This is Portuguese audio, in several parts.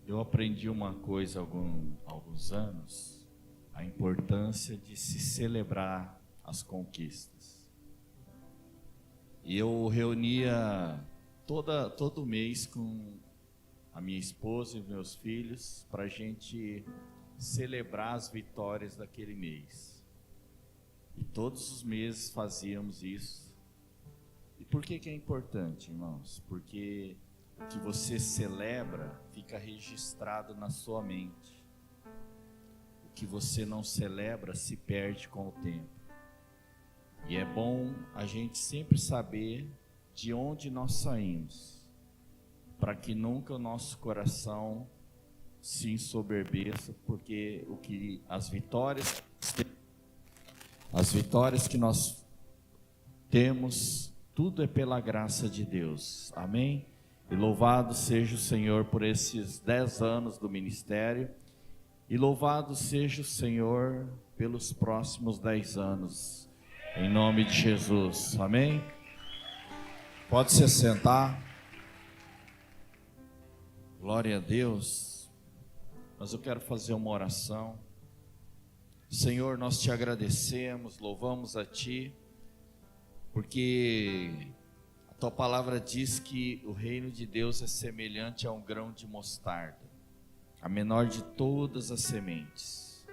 Eu aprendi uma coisa há alguns anos, a importância de se celebrar as conquistas. E eu reunia todo mês com a minha esposa e meus filhos para a gente celebrar as vitórias daquele mês. E todos os meses fazíamos isso. E por que é importante, irmãos? Porque o que você celebra fica registrado na sua mente. O que você não celebra se perde com o tempo. E é bom a gente sempre saber de onde nós saímos, para que nunca o nosso coração se ensoberbeça, porque as vitórias que nós temos, tudo é pela graça de Deus. Amém? E louvado seja o Senhor por esses 10 anos do ministério, e louvado seja o Senhor pelos próximos 10 anos, em nome de Jesus. Amém? Pode se sentar. Glória a Deus. Mas eu quero fazer uma oração. Senhor, nós te agradecemos, louvamos a Ti, porque a Tua palavra diz que o reino de Deus é semelhante a um grão de mostarda, a menor de todas as sementes.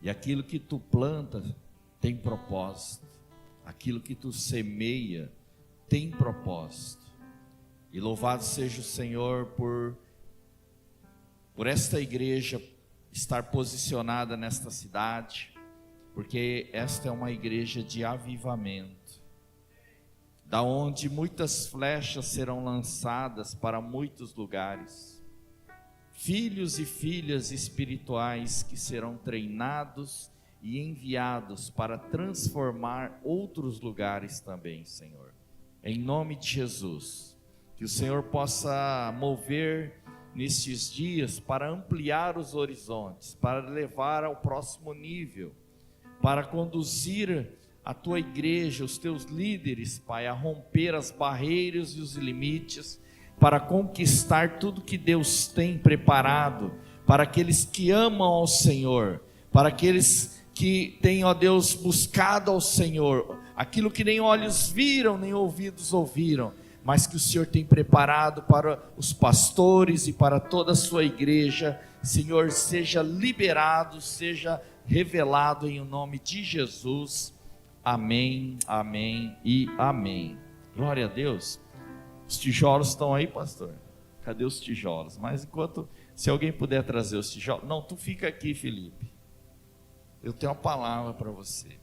E aquilo que Tu planta tem propósito, aquilo que Tu semeia tem propósito. E louvado seja o Senhor por esta igreja estar posicionada nesta cidade, porque esta é uma igreja de avivamento, da onde muitas flechas serão lançadas para muitos lugares, filhos e filhas espirituais que serão treinados e enviados para transformar outros lugares também, Senhor. Em nome de Jesus, que o Senhor possa mover nestes dias para ampliar os horizontes, para levar ao próximo nível, para conduzir a Tua igreja, os Teus líderes, Pai, a romper as barreiras e os limites, para conquistar tudo que Deus tem preparado para aqueles que amam ao Senhor, para aqueles que têm, ó Deus, buscado ao Senhor, aquilo que nem olhos viram, nem ouvidos ouviram, mas que o Senhor tem preparado para os pastores e para toda a sua igreja. Senhor, seja liberado, seja revelado em nome de Jesus. Amém, amém e amém. Glória a Deus. Os tijolos estão aí, pastor? Cadê os tijolos? Mas se alguém puder trazer os tijolos. Não, tu fica aqui, Felipe. Eu tenho uma palavra para você.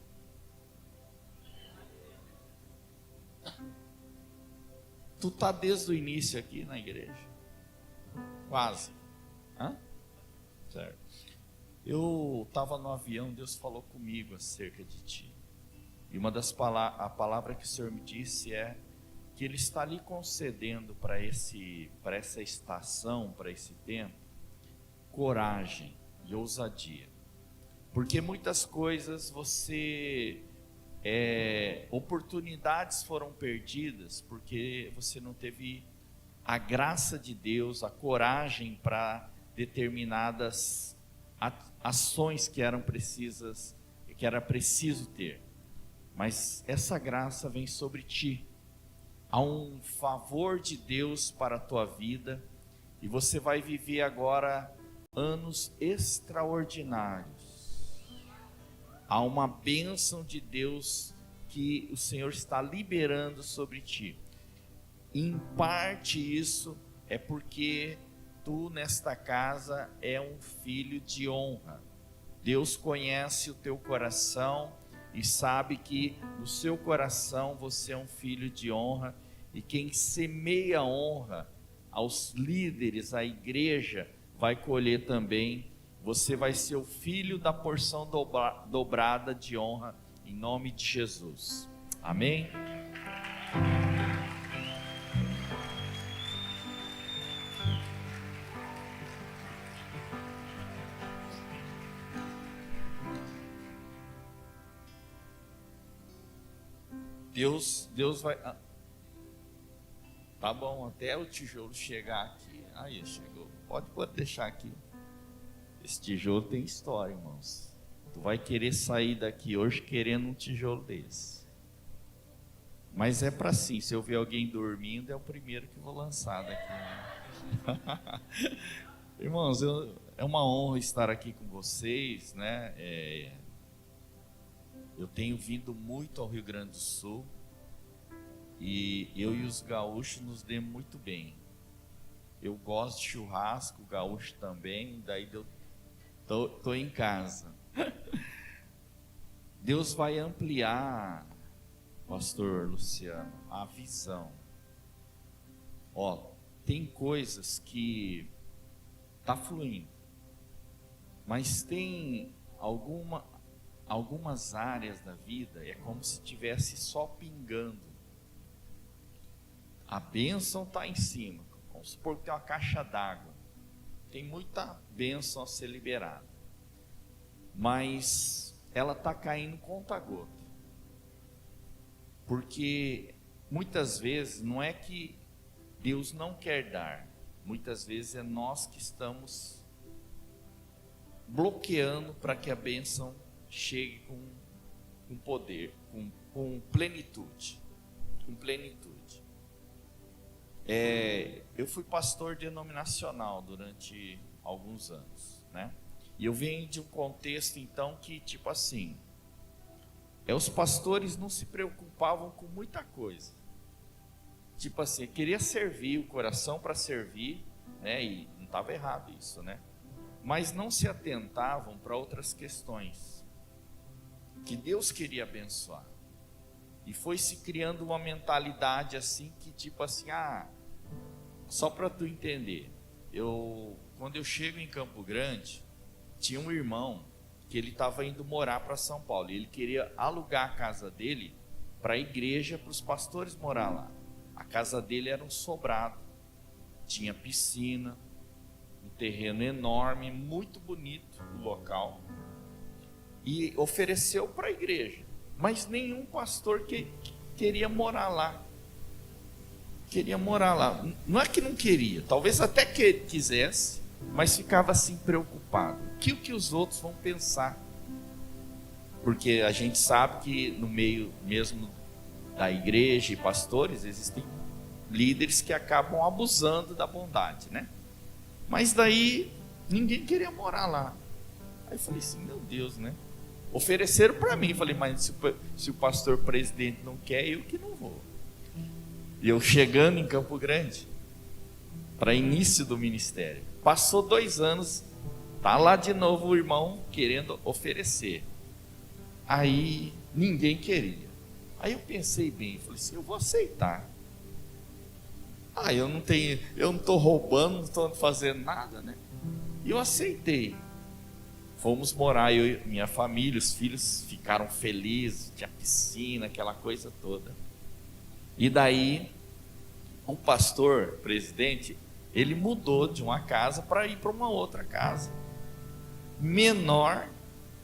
Tu está desde o início aqui na igreja? Quase. Hã? Certo. Eu estava no avião, Deus falou comigo acerca de ti. E uma das a palavra que o Senhor me disse é que Ele está lhe concedendo para essa estação, para esse tempo, coragem e ousadia. Porque muitas coisas oportunidades foram perdidas porque você não teve a graça de Deus, a coragem para determinadas ações que eram precisas, que era preciso ter. Mas essa graça vem sobre ti. Há um favor de Deus para a tua vida e você vai viver agora anos extraordinários. Há uma bênção de Deus que o Senhor está liberando sobre ti. Em parte isso é porque tu nesta casa é um filho de honra. Deus conhece o teu coração e sabe que no seu coração você é um filho de honra. E quem semeia honra aos líderes, à igreja, vai colher também. Você vai ser o filho da porção dobrada de honra, em nome de Jesus. Amém? Deus vai... Tá bom, até o tijolo chegar aqui. Aí, chegou. Pode deixar aqui. Esse tijolo tem história, irmãos. Tu vai querer sair daqui hoje querendo um tijolo desse. Mas é para sim, se eu ver alguém dormindo, é o primeiro que vou lançar daqui. Né? Irmãos, é uma honra estar aqui com vocês, né? Eu tenho vindo muito ao Rio Grande do Sul e eu e os gaúchos nos demos muito bem. Eu gosto de churrasco, o gaúcho também, daí eu tô em casa. Deus vai ampliar, pastor Luciano, a visão. Ó, tem coisas que tá fluindo, mas tem algumas áreas da vida, é como se tivesse só pingando. A bênção está em cima. Vamos supor que tem uma caixa d'água. Tem muita bênção a ser liberada. Mas ela está caindo conta-gota. Porque muitas vezes não é que Deus não quer dar. Muitas vezes é nós que estamos bloqueando para que a bênção chegue com poder, com plenitude. Com plenitude. Eu fui pastor denominacional durante alguns anos, né? E eu venho de um contexto então que tipo assim, os pastores não se preocupavam com muita coisa. Tipo assim, queria servir, o coração para servir, né? E não estava errado isso, né? Mas não se atentavam para outras questões que Deus queria abençoar. E foi se criando uma mentalidade assim que tipo assim, só para tu entender, quando eu chego em Campo Grande, tinha um irmão que ele estava indo morar para São Paulo, e ele queria alugar a casa dele para a igreja, para os pastores morar lá. A casa dele era um sobrado, tinha piscina, um terreno enorme, muito bonito o local, e ofereceu para a igreja. Mas nenhum pastor queria morar lá. Queria morar lá. Não é que não queria, talvez até que quisesse, mas ficava assim preocupado. O que os outros vão pensar? Porque a gente sabe que no meio mesmo da igreja e pastores, existem líderes que acabam abusando da bondade, né? Mas daí ninguém queria morar lá. Aí eu falei assim, meu Deus, né? Ofereceram para mim, falei, mas se o pastor presidente não quer, eu que não vou. E eu chegando em Campo Grande, para início do ministério, passou 2 anos, tá lá de novo o irmão querendo oferecer. Aí ninguém queria. Aí eu pensei bem, falei assim, eu vou aceitar. Eu não estou roubando, não estou fazendo nada, né? E eu aceitei. Fomos morar, eu e minha família, os filhos ficaram felizes, tinha piscina, aquela coisa toda. E daí, o pastor, presidente, ele mudou de uma casa para ir para uma outra casa, menor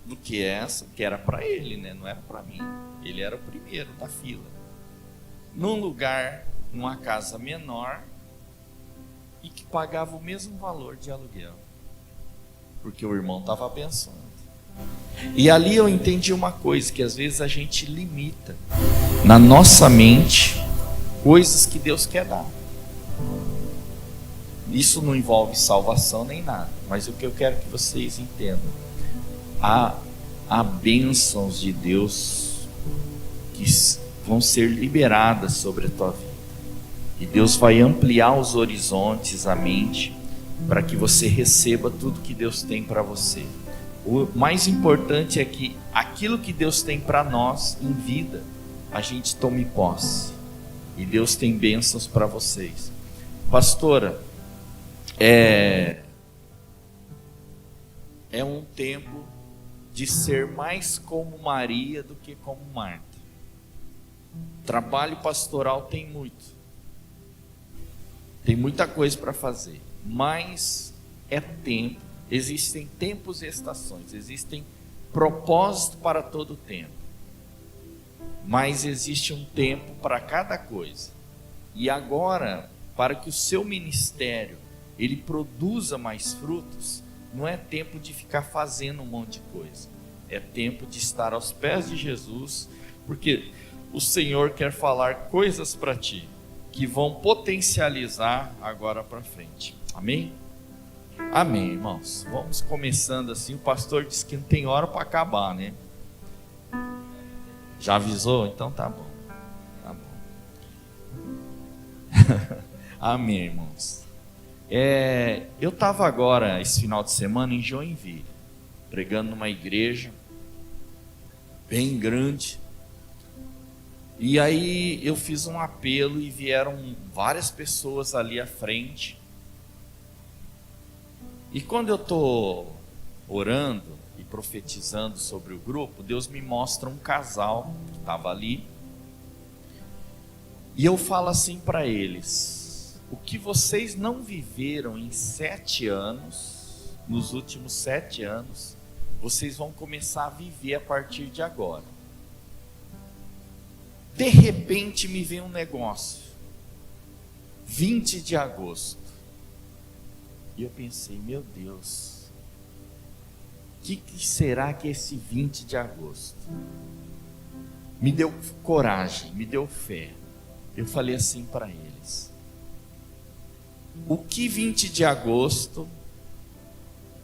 do que essa, que era para ele, né? Não era para mim, ele era o primeiro da fila. Num lugar, numa casa menor, e que pagava o mesmo valor de aluguel. Porque o irmão estava abençoando. E ali eu entendi uma coisa, que às vezes a gente limita na nossa mente coisas que Deus quer dar. Isso não envolve salvação nem nada, mas o que eu quero que vocês entendam, há bênçãos de Deus que vão ser liberadas sobre a tua vida, e Deus vai ampliar os horizontes, a mente, para que você receba tudo que Deus tem para você. O mais importante é que aquilo que Deus tem para nós em vida, a gente tome posse. E Deus tem bênçãos para vocês. Pastora, é um tempo de ser mais como Maria do que como Marta. Trabalho pastoral tem muito. Tem muita coisa para fazer. Mas é tempo, existem tempos e estações, existem propósito para todo tempo, mas existe um tempo para cada coisa. E agora, para que o seu ministério ele produza mais frutos, não é tempo de ficar fazendo um monte de coisa. É tempo de estar aos pés de Jesus, porque o Senhor quer falar coisas para ti que vão potencializar agora para frente. Amém? Amém, irmãos. Vamos começando assim. O pastor disse que não tem hora para acabar, né? Já avisou? Então tá bom. Tá bom. Amém, irmãos. Eu estava agora, esse final de semana, em Joinville, pregando numa igreja bem grande. E aí eu fiz um apelo e vieram várias pessoas ali à frente. E quando eu estou orando e profetizando sobre o grupo, Deus me mostra um casal que estava ali. E eu falo assim para eles: o que vocês não viveram em 7 anos, nos últimos 7 anos, vocês vão começar a viver a partir de agora. De repente me vem um negócio, 20 de agosto, e eu pensei, meu Deus, o que será que é esse 20 de agosto? Me deu coragem, me deu fé. Eu falei assim para eles: o que 20 de agosto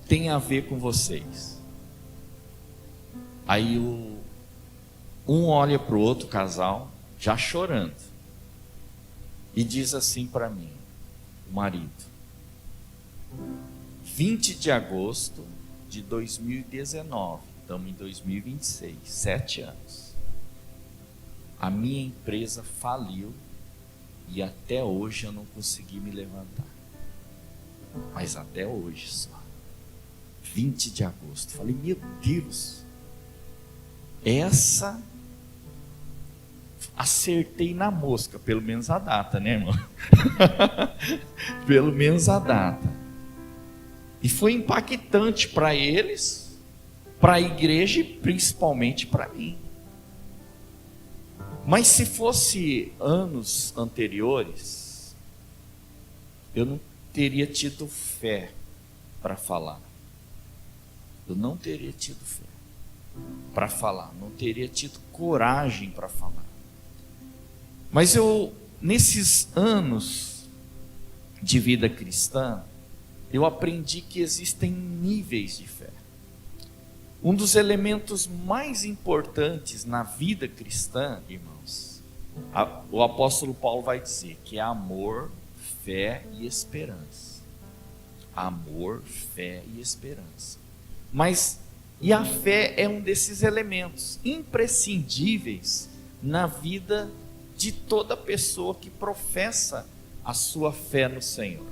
tem a ver com vocês? Aí um olha para o outro casal, já chorando, e diz assim para mim, o marido: 20 de agosto de 2019, estamos em 2026, 7 anos. A minha empresa faliu e até hoje eu não consegui me levantar. Mas até hoje só. 20 de agosto. Falei, meu Deus, essa acertei na mosca, pelo menos a data, né, irmão? Pelo menos a data. E foi impactante para eles, para a igreja e principalmente para mim. Mas se fosse anos anteriores, eu não teria tido fé para falar. Eu não teria tido fé para falar, não teria tido coragem para falar. Mas nesses anos de vida cristã, eu aprendi que existem níveis de fé. Um dos elementos mais importantes na vida cristã, irmãos, o apóstolo Paulo vai dizer que é amor, fé e esperança. Amor, fé e esperança. E a fé é um desses elementos imprescindíveis na vida de toda pessoa que professa a sua fé no Senhor.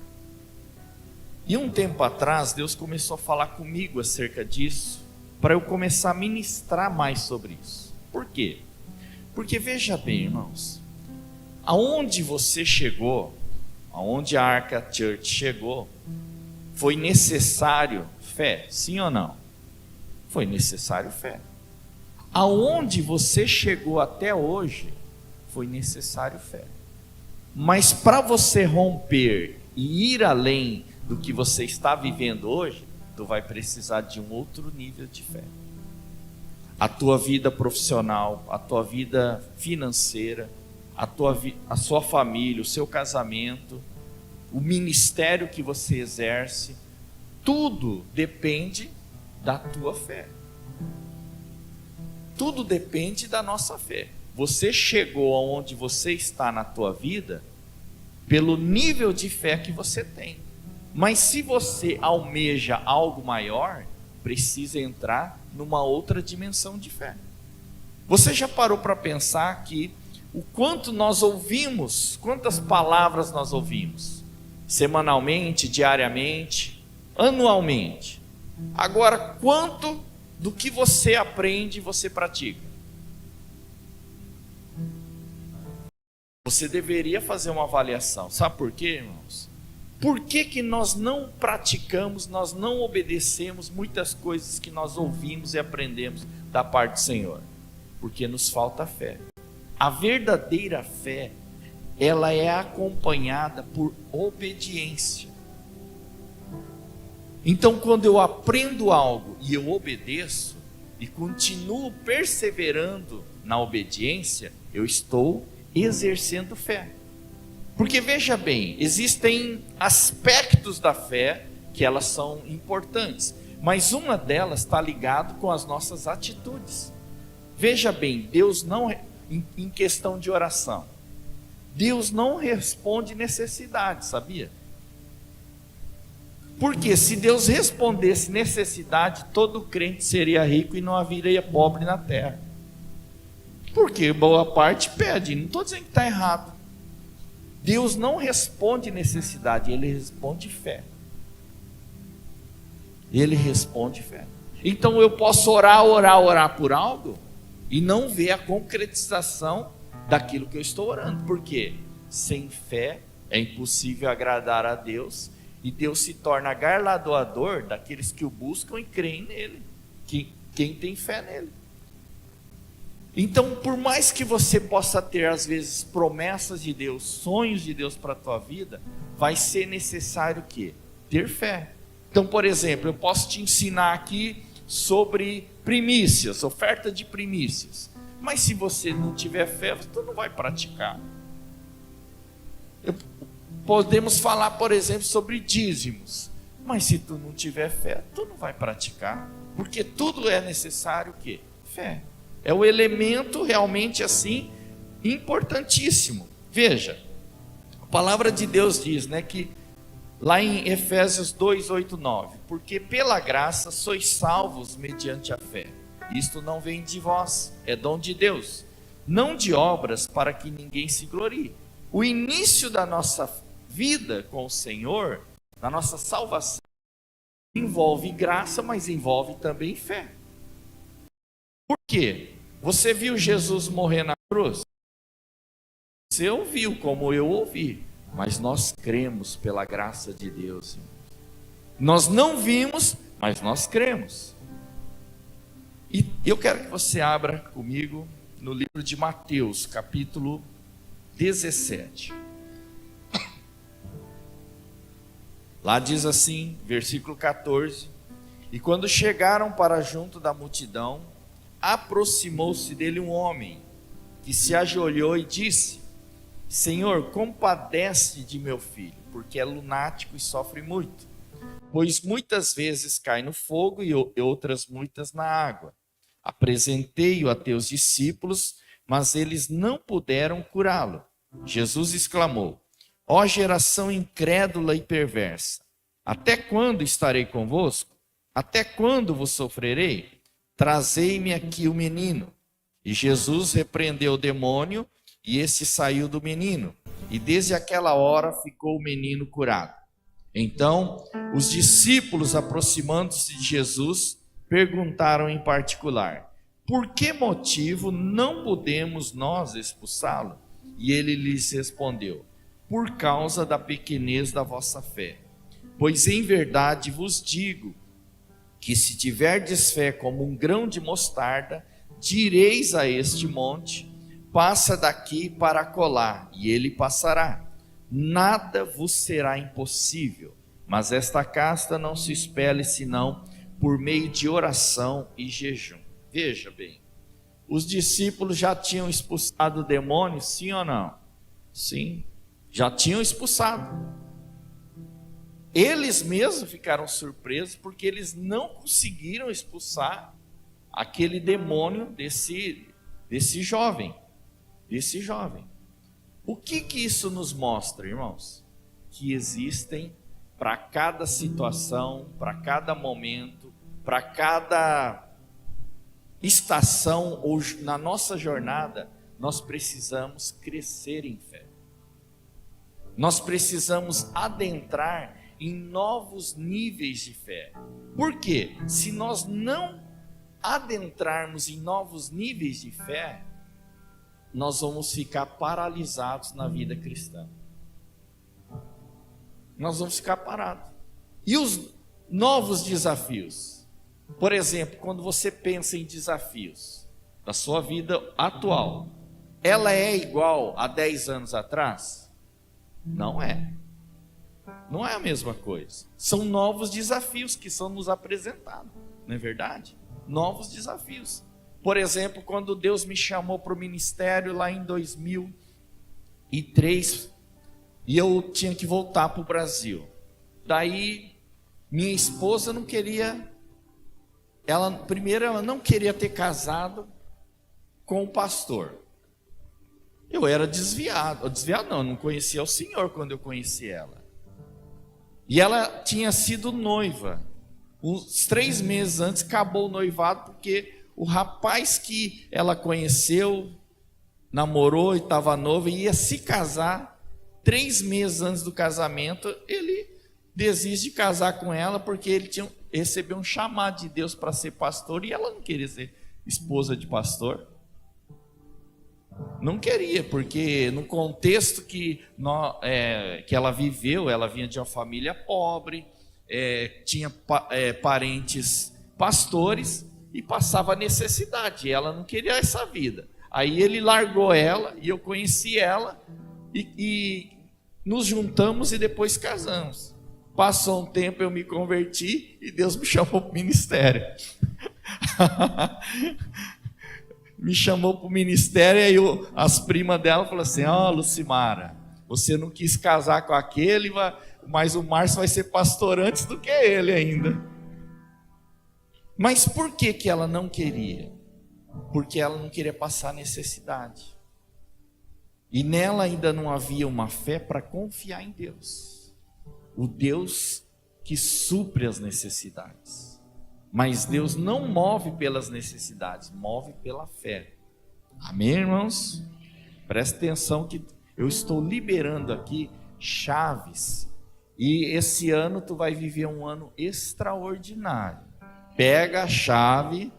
E um tempo atrás, Deus começou a falar comigo acerca disso, para eu começar a ministrar mais sobre isso. Por quê? Porque veja bem, irmãos, aonde você chegou, aonde a Arca Church chegou, foi necessário fé, sim ou não? Foi necessário fé. Aonde você chegou até hoje, foi necessário fé. Mas para você romper e ir além do que você está vivendo hoje, tu vai precisar de um outro nível de fé. A tua vida profissional, a tua vida financeira, a sua família, o seu casamento, o ministério que você exerce, tudo depende da tua fé. Tudo depende da nossa fé. Você chegou aonde você está na tua vida pelo nível de fé que você tem. Mas se você almeja algo maior, precisa entrar numa outra dimensão de fé. Você já parou para pensar que o quanto nós ouvimos, quantas palavras nós ouvimos, semanalmente, diariamente, anualmente? Agora, quanto do que você aprende, você pratica? Você deveria fazer uma avaliação. Sabe por quê, irmãos? Por que nós não praticamos, nós não obedecemos muitas coisas que nós ouvimos e aprendemos da parte do Senhor? Porque nos falta fé. A verdadeira fé ela é acompanhada por obediência. Então, quando eu aprendo algo e eu obedeço, e continuo perseverando na obediência, eu estou exercendo fé. Porque veja bem, existem aspectos da fé que elas são importantes, mas uma delas está ligada com as nossas atitudes. Veja bem, Deus não, em questão de oração, Deus não responde necessidade, sabia? Porque se Deus respondesse necessidade, todo crente seria rico e não haveria pobre na terra. Porque boa parte pede, não estou dizendo que está errado. Deus não responde necessidade, Ele responde fé. Ele responde fé. Então eu posso orar por algo e não ver a concretização daquilo que eu estou orando. Por quê? Sem fé é impossível agradar a Deus, e Deus se torna galardoador daqueles que o buscam e creem nele, quem tem fé nele. Então, por mais que você possa ter às vezes promessas de Deus, sonhos de Deus para a tua vida, vai ser necessário o quê? Ter fé. Então, por exemplo, eu posso te ensinar aqui sobre primícias, oferta de primícias, mas se você não tiver fé, você não vai praticar. Podemos falar, por exemplo, sobre dízimos, mas se tu não tiver fé, tu não vai praticar, porque tudo é necessário o quê? Fé. É o elemento realmente assim importantíssimo. Veja, a palavra de Deus diz, que lá em Efésios 2, 8, 9, porque pela graça sois salvos mediante a fé. Isto não vem de vós, é dom de Deus, não de obras para que ninguém se glorie. O início da nossa vida com o Senhor, na nossa salvação, envolve graça, mas envolve também fé. Por quê? Você viu Jesus morrer na cruz? Você ouviu como eu ouvi, mas nós cremos pela graça de Deus. Nós não vimos, mas nós cremos. E eu quero que você abra comigo no livro de Mateus, capítulo 17. Lá diz assim, versículo 14: e quando chegaram para junto da multidão, aproximou-se dele um homem, que se ajoelhou e disse: Senhor, compadece de meu filho, porque é lunático e sofre muito, pois muitas vezes cai no fogo e outras muitas na água. Apresentei-o a teus discípulos, mas eles não puderam curá-lo. Jesus exclamou: ó geração incrédula e perversa, até quando estarei convosco? Até quando vos sofrerei? Trazei-me aqui o menino. E Jesus repreendeu o demônio, e esse saiu do menino, e desde aquela hora ficou o menino curado. Então, os discípulos, aproximando-se de Jesus, perguntaram em particular: por que motivo não podemos nós expulsá-lo? E ele lhes respondeu: por causa da pequenez da vossa fé. Pois em verdade vos digo, que se tiverdes fé como um grão de mostarda, direis a este monte: passa daqui para acolá, e ele passará. Nada vos será impossível. Mas esta casta não se expele senão por meio de oração e jejum. Veja bem, os discípulos já tinham expulsado o demônio, sim ou não? Sim, já tinham expulsado. Eles mesmos ficaram surpresos porque eles não conseguiram expulsar aquele demônio desse jovem. O que isso nos mostra, irmãos? Que existem para cada situação, para cada momento, para cada estação ou na nossa jornada, nós precisamos crescer em fé. Nós precisamos adentrar em novos níveis de fé. Por quê? Se nós não adentrarmos em novos níveis de fé, nós vamos ficar paralisados na vida cristã. Nós vamos ficar parados. E os novos desafios? Por exemplo, quando você pensa em desafios da sua vida atual, ela é igual a 10 anos atrás? Não é. Não é a mesma coisa. São novos desafios que são nos apresentados, não é verdade? Novos desafios. Por exemplo, quando Deus me chamou para o ministério lá em 2003, e eu tinha que voltar para o Brasil. Daí, minha esposa não queria, primeiro ela não queria ter casado com o pastor. Eu era desviado não, eu não conhecia o Senhor quando eu conheci ela. E ela tinha sido noiva. Uns 3 meses antes acabou o noivado, porque o rapaz que ela conheceu, namorou e estava noivo, e ia se casar. 3 meses antes do casamento, ele desiste de casar com ela, porque ele recebeu um chamado de Deus para ser pastor, e ela não queria ser esposa de pastor. Não queria, porque no contexto que ela viveu, ela vinha de uma família pobre, tinha parentes pastores e passava necessidade. Ela não queria essa vida. Aí ele largou ela e eu conheci ela e nos juntamos e depois casamos. Passou um tempo, eu me converti e Deus me chamou para o ministério. Me chamou para o ministério, e aí as primas dela falaram assim: Lucimara, você não quis casar com aquele, mas o Márcio vai ser pastor antes do que ele ainda. Mas por que ela não queria? Porque ela não queria passar necessidade. E nela ainda não havia uma fé para confiar em Deus. O Deus que supre as necessidades. Mas Deus não move pelas necessidades, move pela fé. Amém, irmãos? Presta atenção que eu estou liberando aqui chaves. E esse ano tu vai viver um ano extraordinário. Pega a chave,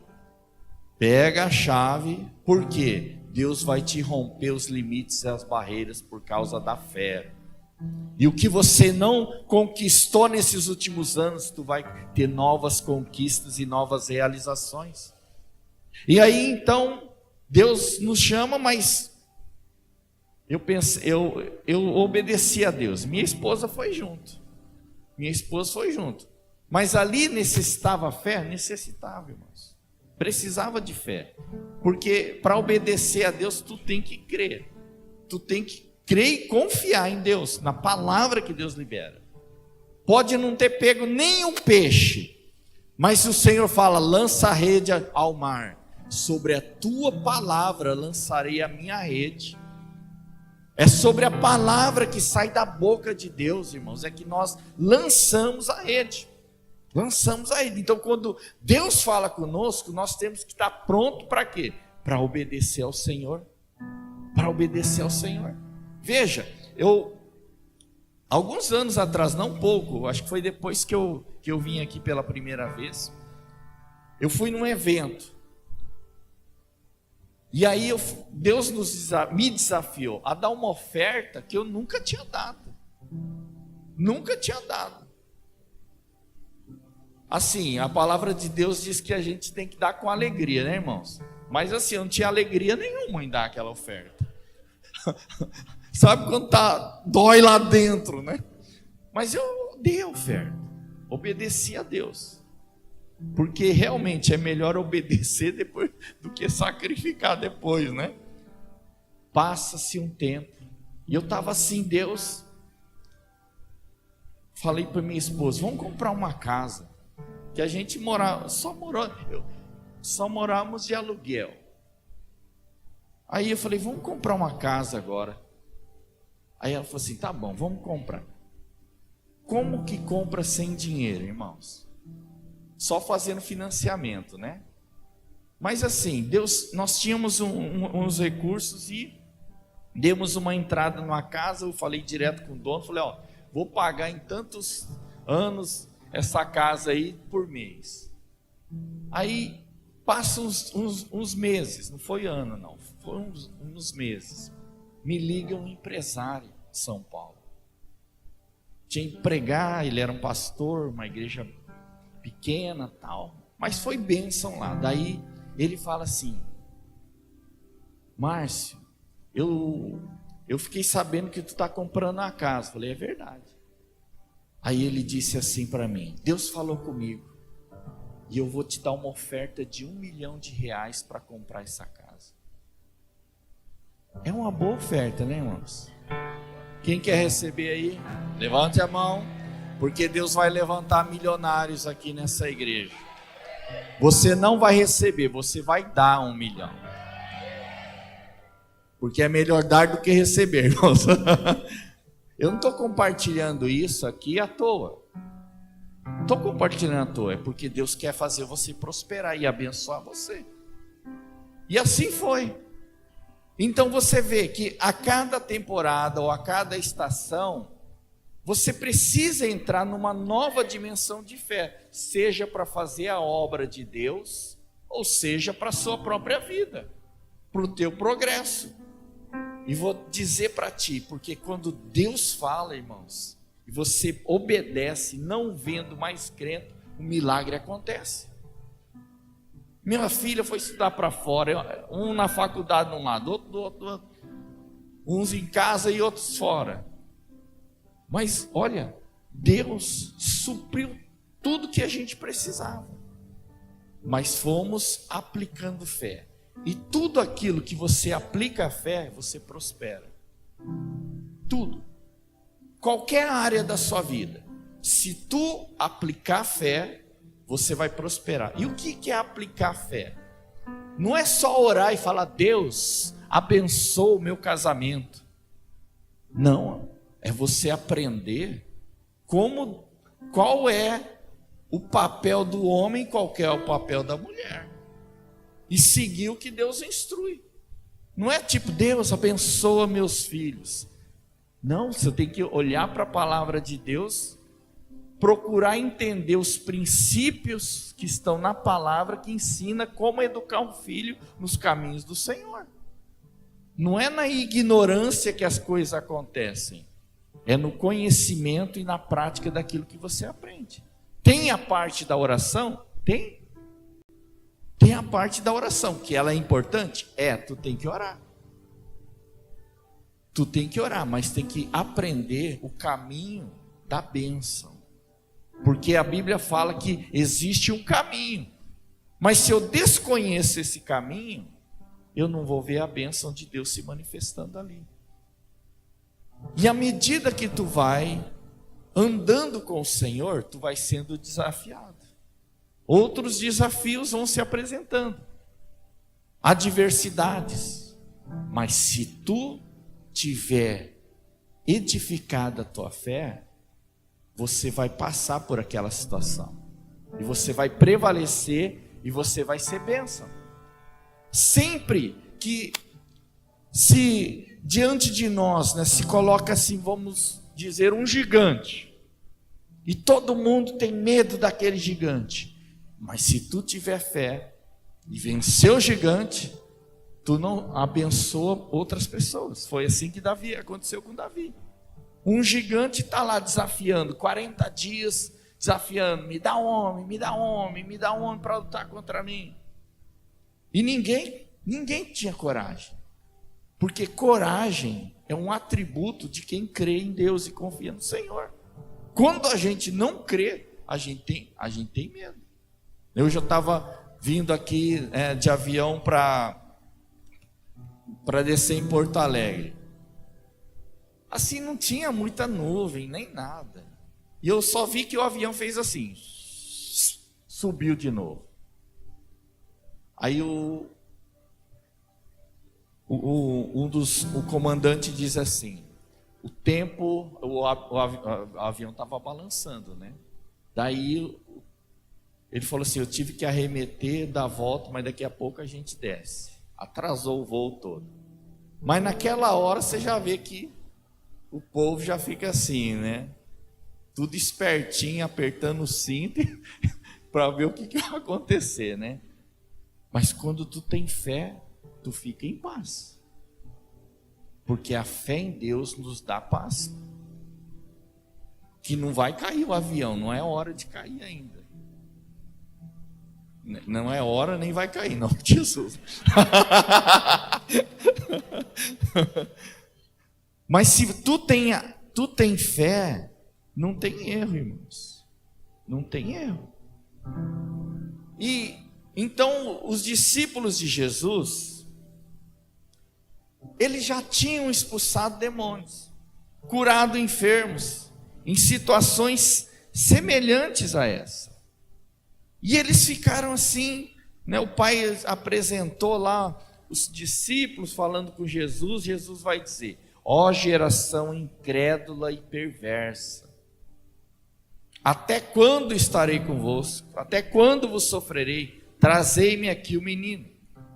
por quê? Deus vai te romper os limites e as barreiras por causa da fé. E o que você não conquistou nesses últimos anos, tu vai ter novas conquistas e novas realizações. E aí então, Deus nos chama, mas eu obedeci a Deus. Minha esposa foi junto. Mas ali necessitava fé? Necessitava, irmãos. Precisava de fé. Porque para obedecer a Deus, tu tem que crer. Tu tem que crer e confiar em Deus, na palavra que Deus libera. Pode não ter pego nenhum peixe, mas se o Senhor fala: lança a rede ao mar, sobre a tua palavra lançarei a minha rede. É sobre a palavra que sai da boca de Deus, irmãos, é que nós lançamos a rede. Então quando Deus fala conosco, nós temos que estar pronto para quê? Para obedecer ao Senhor. Veja, alguns anos atrás, não pouco, acho que foi depois que eu vim aqui pela primeira vez, eu fui num evento, e aí Deus me desafiou a dar uma oferta que eu nunca tinha dado. Assim, a palavra de Deus diz que a gente tem que dar com alegria, né, irmãos? Mas assim, eu não tinha alegria nenhuma em dar aquela oferta. Sabe quando dói lá dentro, né? Mas eu dei a oferta, obedeci a Deus, porque realmente é melhor obedecer depois do que sacrificar depois, né? Passa-se um tempo, e eu estava assim, Deus, falei para minha esposa: vamos comprar uma casa, que a gente só morávamos de aluguel. Aí eu falei: vamos comprar uma casa agora. Aí ela falou assim: tá bom, vamos comprar. Como que compra sem dinheiro, irmãos? Só fazendo financiamento, né? Mas assim, nós tínhamos uns recursos e demos uma entrada numa casa. Eu falei direto com o dono, falei: vou pagar em tantos anos essa casa aí por mês. Aí passam uns meses, não foi ano não, foram uns meses. Me liga um empresário de São Paulo. Tinha que pregar, ele era um pastor, uma igreja pequena, tal, mas foi bênção lá. Daí ele fala assim: Márcio, eu fiquei sabendo que tu está comprando uma casa. Falei, é verdade. Aí ele disse assim para mim, Deus falou comigo, e eu vou te dar uma oferta de R$1 milhão para comprar essa casa. É uma boa oferta, né, irmãos? Quem quer receber aí? Levante a mão, porque Deus vai levantar milionários aqui nessa igreja. Você não vai receber, você vai dar 1 milhão. Porque é melhor dar do que receber, irmãos. Eu não estou compartilhando isso aqui à toa. Não estou compartilhando à toa, é porque Deus quer fazer você prosperar e abençoar você. E assim foi. Então você vê que a cada temporada ou a cada estação, você precisa entrar numa nova dimensão de fé, seja para fazer a obra de Deus, ou seja para a sua própria vida, para o teu progresso. E vou dizer para ti, porque quando Deus fala, irmãos, e você obedece, não vendo, mais crendo, o milagre acontece. Minha filha foi estudar para fora, um na faculdade de um lado, outro do outro, uns em casa e outros fora. Mas olha, Deus supriu tudo que a gente precisava. Mas fomos aplicando fé. E tudo aquilo que você aplica a fé, você prospera. Tudo. Qualquer área da sua vida. Se tu aplicar fé, você vai prosperar. E o que é aplicar fé? Não é só orar e falar, Deus, abençoa o meu casamento. Não, é você aprender qual é o papel do homem, qual é o papel da mulher. E seguir o que Deus instrui. Não é tipo, Deus abençoa meus filhos. Não, você tem que olhar para a palavra de Deus, procurar entender os princípios que estão na palavra, que ensina como educar um filho nos caminhos do Senhor. Não é na ignorância que as coisas acontecem, é no conhecimento e na prática daquilo que você aprende. Tem a parte da oração? Tem a parte da oração, que ela é importante? Tu tem que orar. Tu tem que orar, mas tem que aprender o caminho da bênção. Porque a Bíblia fala que existe um caminho. Mas se eu desconheço esse caminho, eu não vou ver a bênção de Deus se manifestando ali. E à medida que tu vai andando com o Senhor, tu vai sendo desafiado. Outros desafios vão se apresentando, adversidades, mas se tu tiver edificada a tua fé, você vai passar por aquela situação, e você vai prevalecer, e você vai ser bênção. Sempre que se diante de nós, se coloca assim, vamos dizer, um gigante, e todo mundo tem medo daquele gigante, mas se tu tiver fé e vencer o gigante, tu não abençoa outras pessoas. Foi assim que aconteceu com Davi. Um gigante está lá desafiando, 40 dias desafiando, me dá homem, me dá homem, me dá homem para lutar contra mim. E ninguém tinha coragem, porque coragem é um atributo de quem crê em Deus e confia no Senhor. Quando a gente não crê, a gente tem medo. Eu já estava vindo aqui de avião para descer em Porto Alegre. Assim, não tinha muita nuvem, nem nada. E eu só vi que o avião fez assim, subiu de novo. Aí o comandante diz assim, o tempo, o avião estava balançando, né? Daí ele falou assim, eu tive que arremeter, dar a volta, mas daqui a pouco a gente desce. Atrasou o voo todo. Mas naquela hora você já vê que o povo já fica assim, né? Tudo espertinho, apertando o cinto para ver o que vai acontecer, né? Mas quando tu tem fé, tu fica em paz. Porque a fé em Deus nos dá paz. Que não vai cair o avião, não é hora de cair ainda. Não é hora, nem vai cair, não, Jesus. Mas se tu tem fé, não tem erro, irmãos. Não tem erro. E então os discípulos de Jesus, eles já tinham expulsado demônios, curado enfermos, em situações semelhantes a essa. E eles ficaram assim, né? O Pai apresentou lá os discípulos falando com Jesus. Jesus vai dizer: ó geração incrédula e perversa, até quando estarei convosco? Até quando vos sofrerei? Trazei-me aqui o menino.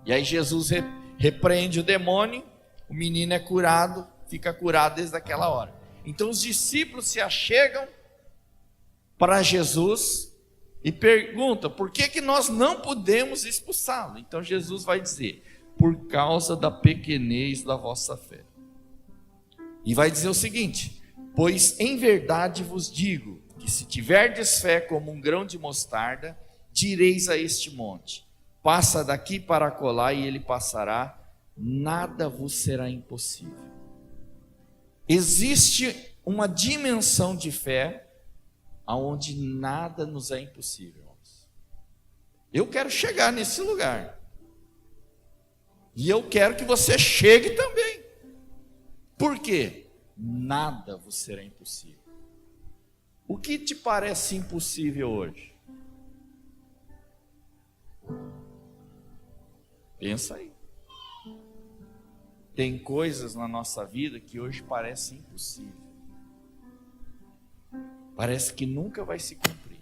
E aí Jesus repreende o demônio, o menino é curado, fica curado desde aquela hora. Então os discípulos se achegam para Jesus e perguntam: por que nós não podemos expulsá-lo? Então Jesus vai dizer: por causa da pequenez da vossa fé. E vai dizer o seguinte: pois em verdade vos digo, que se tiverdes fé como um grão de mostarda, direis a este monte: passa daqui para acolá, e ele passará, nada vos será impossível. Existe uma dimensão de fé aonde nada nos é impossível. Eu quero chegar nesse lugar. E eu quero que você chegue também. Por quê? Nada vos será impossível. O que te parece impossível hoje? Pensa aí. Tem coisas na nossa vida que hoje parecem impossíveis. Parece que nunca vai se cumprir.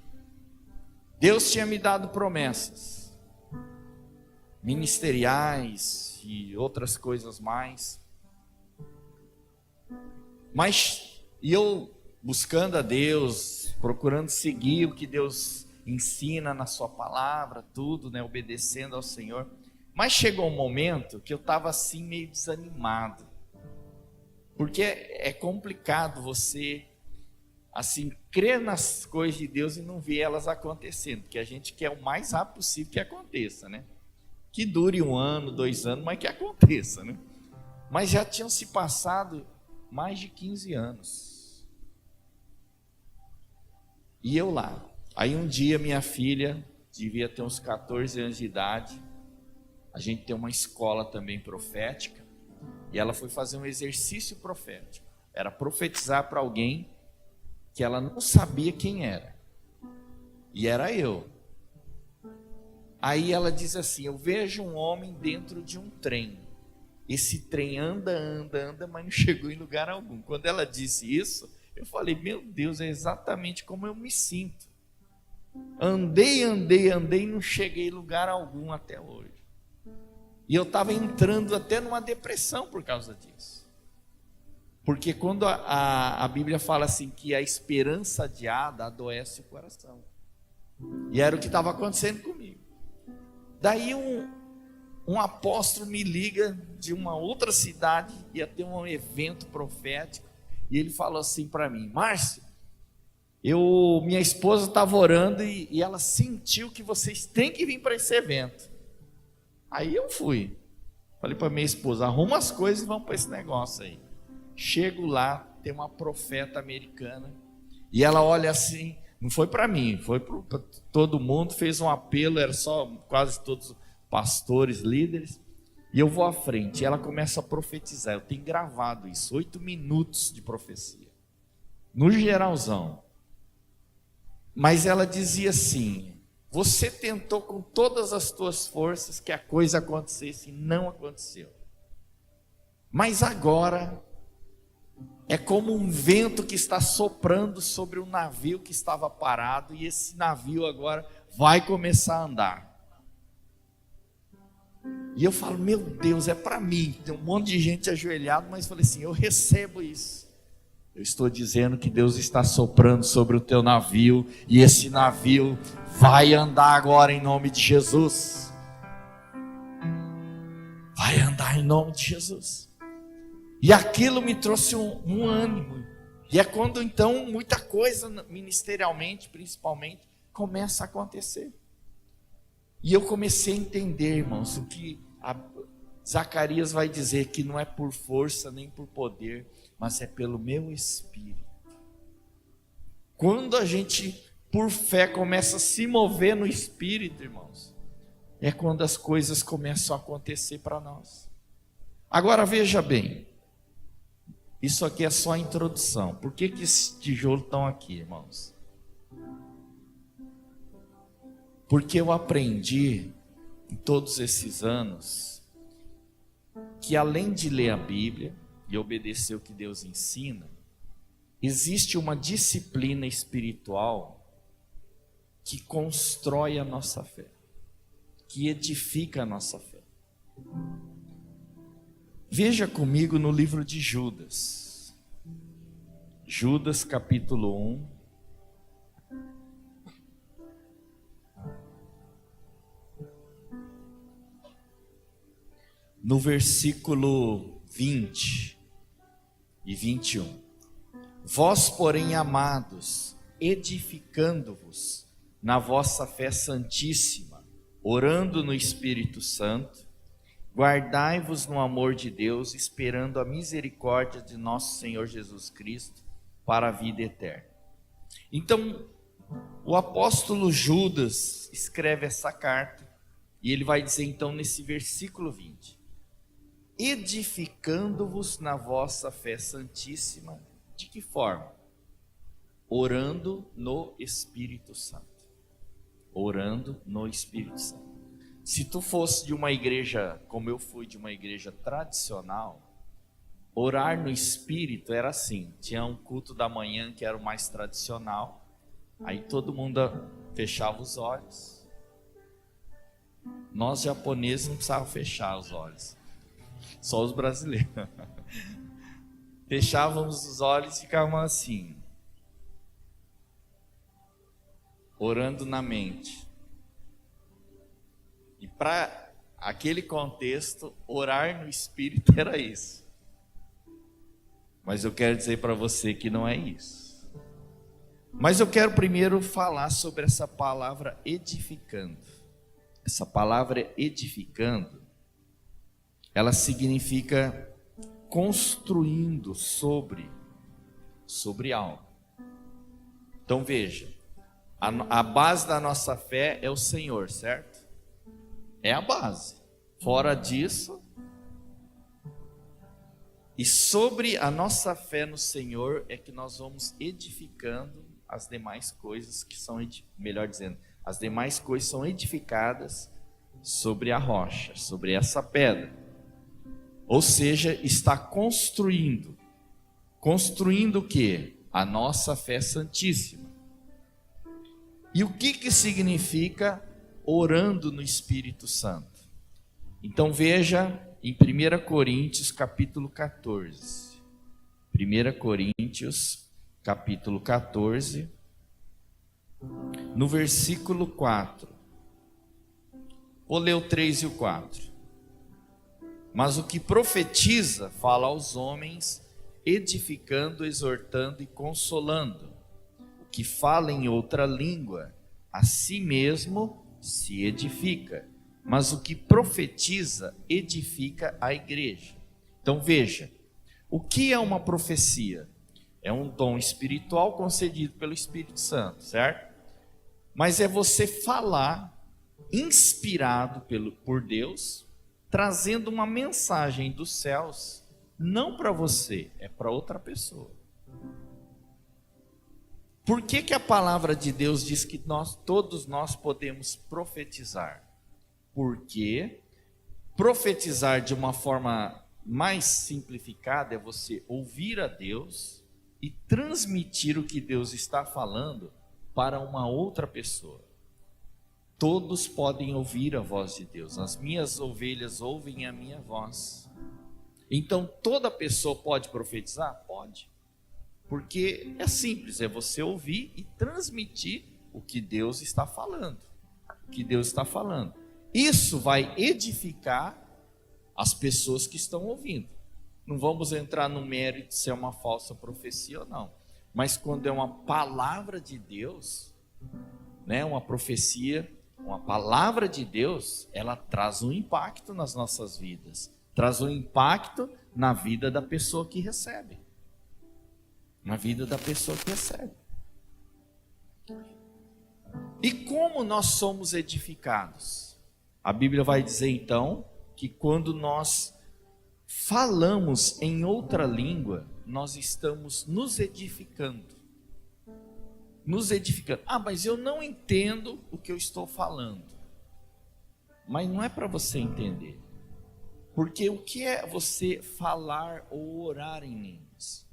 Deus tinha me dado promessas ministeriais e outras coisas mais. Mas eu buscando a Deus, procurando seguir o que Deus ensina na sua palavra, tudo, né, obedecendo ao Senhor. Mas chegou um momento que eu estava assim meio desanimado. Porque é complicado você assim crer nas coisas de Deus e não ver elas acontecendo, porque a gente quer o mais rápido possível que aconteça, né? Que dure 1 ano, 2 anos, mas que aconteça, né? Mas já tinham se passado mais de 15 anos. E eu lá. Aí um dia minha filha devia ter uns 14 anos de idade. A gente tem uma escola também profética, e ela foi fazer um exercício profético. Era profetizar para alguém que ela não sabia quem era. E era eu. Aí ela diz assim: eu vejo um homem dentro de um trem. Esse trem anda, mas não chegou em lugar algum. Quando ela disse isso, eu falei: meu Deus, é exatamente como eu me sinto. Andei, e não cheguei em lugar algum até hoje. E eu estava entrando até numa depressão por causa disso. Porque quando a Bíblia fala assim que a esperança adiada adoece o coração. E era o que estava acontecendo comigo. Daí um apóstolo me liga de uma outra cidade, ia ter um evento profético, e ele falou assim para mim: Márcio, minha esposa estava orando e ela sentiu que vocês têm que vir para esse evento. Aí eu fui. Falei para minha esposa: arruma as coisas e vamos para esse negócio aí. Chego lá, tem uma profeta americana, e ela olha assim, não foi para mim, foi para todo mundo, fez um apelo, era só quase todos pastores, líderes, e eu vou à frente, e ela começa a profetizar. Eu tenho gravado isso, 8 minutos de profecia, no geralzão. Mas ela dizia assim: você tentou com todas as tuas forças que a coisa acontecesse, e não aconteceu. Mas agora é como um vento que está soprando sobre um navio que estava parado, e esse navio agora vai começar a andar. E eu falo: meu Deus, é para mim. Tem um monte de gente ajoelhado, mas falei assim: eu recebo isso. Eu estou dizendo que Deus está soprando sobre o teu navio, e esse navio vai andar agora em nome de Jesus. Vai andar em nome de Jesus. E aquilo me trouxe um ânimo. E é quando então muita coisa, ministerialmente principalmente, começa a acontecer. E eu comecei a entender, irmãos, o que Zacarias vai dizer que não é por força nem por poder, mas é pelo meu espírito. Quando a gente, por fé, começa a se mover no espírito, irmãos, é quando as coisas começam a acontecer para nós. Agora veja bem, isso aqui é só a introdução. Por que esses tijolos estão aqui, irmãos? Porque eu aprendi em todos esses anos que além de ler a Bíblia e obedecer o que Deus ensina, existe uma disciplina espiritual que constrói a nossa fé, que edifica a nossa fé. Veja comigo no livro de Judas. Judas capítulo 1. No versículo 20 e 21. Vós, porém, amados, edificando-vos na vossa fé santíssima, orando no Espírito Santo, guardai-vos no amor de Deus, esperando a misericórdia de nosso Senhor Jesus Cristo para a vida eterna. Então, o apóstolo Judas escreve essa carta e ele vai dizer então nesse versículo 20: edificando-vos na vossa fé santíssima. De que forma? Orando no Espírito Santo. Orando no Espírito Santo. Se tu fosse de uma igreja, como eu fui de uma igreja tradicional, orar no Espírito era assim. Tinha um culto da manhã que era o mais tradicional. Aí todo mundo fechava os olhos. Nós japoneses não precisávamos fechar os olhos. Só os brasileiros. Fechávamos os olhos e ficávamos assim, orando na mente. E para aquele contexto, orar no Espírito era isso. Mas eu quero dizer para você que não é isso. Mas eu quero primeiro falar sobre essa palavra edificando. Essa palavra edificando, ela significa construindo sobre algo. Então veja, a base da nossa fé é o Senhor, certo? É a base. Fora disso, e sobre a nossa fé no Senhor é que nós vamos edificando as demais coisas que são, melhor dizendo, as demais coisas são edificadas sobre a rocha, sobre essa pedra. Ou seja, está construindo. Construindo o quê? A nossa fé santíssima. E o que significa orando no Espírito Santo? Então veja em 1 Coríntios capítulo 14. 1 Coríntios capítulo 14, no versículo 4. Vou ler o 3 e o 4. Mas o que profetiza fala aos homens, edificando, exortando e consolando. O que fala em outra língua, a si mesmo se edifica. Mas o que profetiza, edifica a igreja. Então veja, o que é uma profecia? É um dom espiritual concedido pelo Espírito Santo, certo? Mas é você falar, inspirado por Deus, trazendo uma mensagem dos céus, não para você, é para outra pessoa. Por que a palavra de Deus diz que todos nós podemos profetizar? Porque profetizar de uma forma mais simplificada é você ouvir a Deus e transmitir o que Deus está falando para uma outra pessoa. Todos podem ouvir a voz de Deus. As minhas ovelhas ouvem a minha voz. Então toda pessoa pode profetizar? Pode. Porque é simples, é você ouvir e transmitir o que Deus está falando. O que Deus está falando. Isso vai edificar as pessoas que estão ouvindo. Não vamos entrar no mérito se é uma falsa profecia ou não. Mas quando é uma palavra de Deus, né, uma profecia, uma palavra de Deus, ela traz um impacto nas nossas vidas. traz um impacto na vida da pessoa que recebe. Na vida da pessoa que recebe. E como nós somos edificados? A Bíblia vai dizer então que quando nós falamos em outra língua, nós estamos nos edificando. Nos edificando. Ah, mas eu não entendo o que eu estou falando. Mas não é para você entender. Porque o que é você falar ou orar em línguas?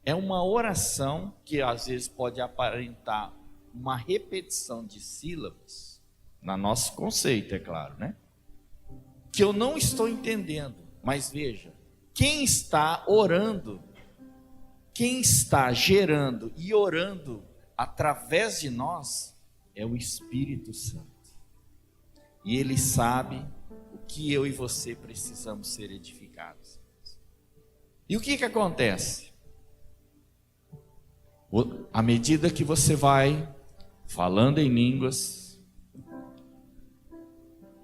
É uma oração que às vezes pode aparentar uma repetição de sílabas, no nosso conceito, é claro, né? Que eu não estou entendendo, mas veja, quem está orando, quem está gerando e orando através de nós é o Espírito Santo. E Ele sabe o que eu e você precisamos ser edificados. E o que acontece? À medida que você vai falando em línguas,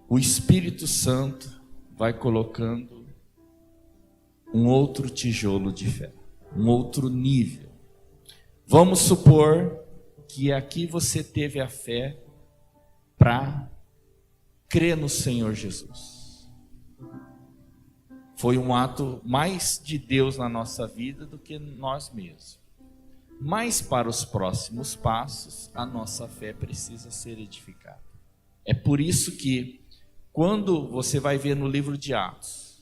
o Espírito Santo vai colocando um outro tijolo de fé, um outro nível. Vamos supor que aqui você teve a fé para crer no Senhor Jesus. Foi um ato mais de Deus na nossa vida do que nós mesmos. Mas para os próximos passos, a nossa fé precisa ser edificada. É por isso que, quando você vai ver no livro de Atos,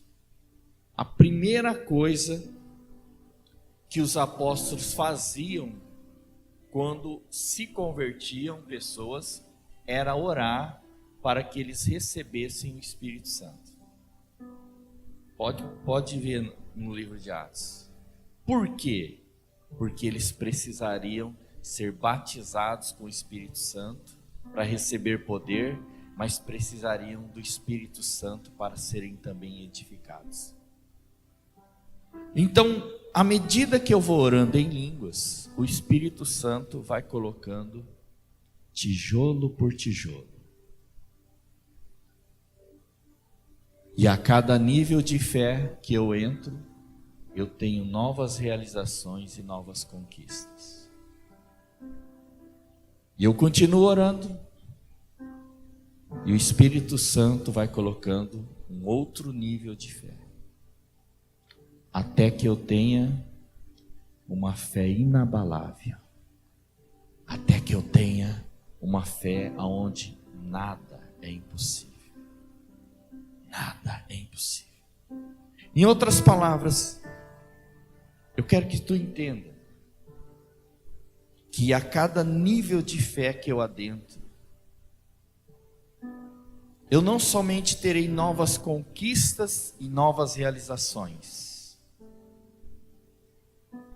a primeira coisa que os apóstolos faziam quando se convertiam pessoas era orar para que eles recebessem o Espírito Santo. Pode ver no livro de Atos. Por quê? Porque eles precisariam ser batizados com o Espírito Santo para receber poder, mas precisariam do Espírito Santo para serem também edificados. Então, à medida que eu vou orando em línguas, o Espírito Santo vai colocando tijolo por tijolo. E a cada nível de fé que eu entro, eu tenho novas realizações e novas conquistas. E eu continuo orando. E o Espírito Santo vai colocando um outro nível de fé. Até que eu tenha uma fé inabalável. Até que eu tenha uma fé onde nada é impossível. Nada é impossível. Em outras palavras, eu quero que tu entenda que a cada nível de fé que eu adentro, eu não somente terei novas conquistas e novas realizações,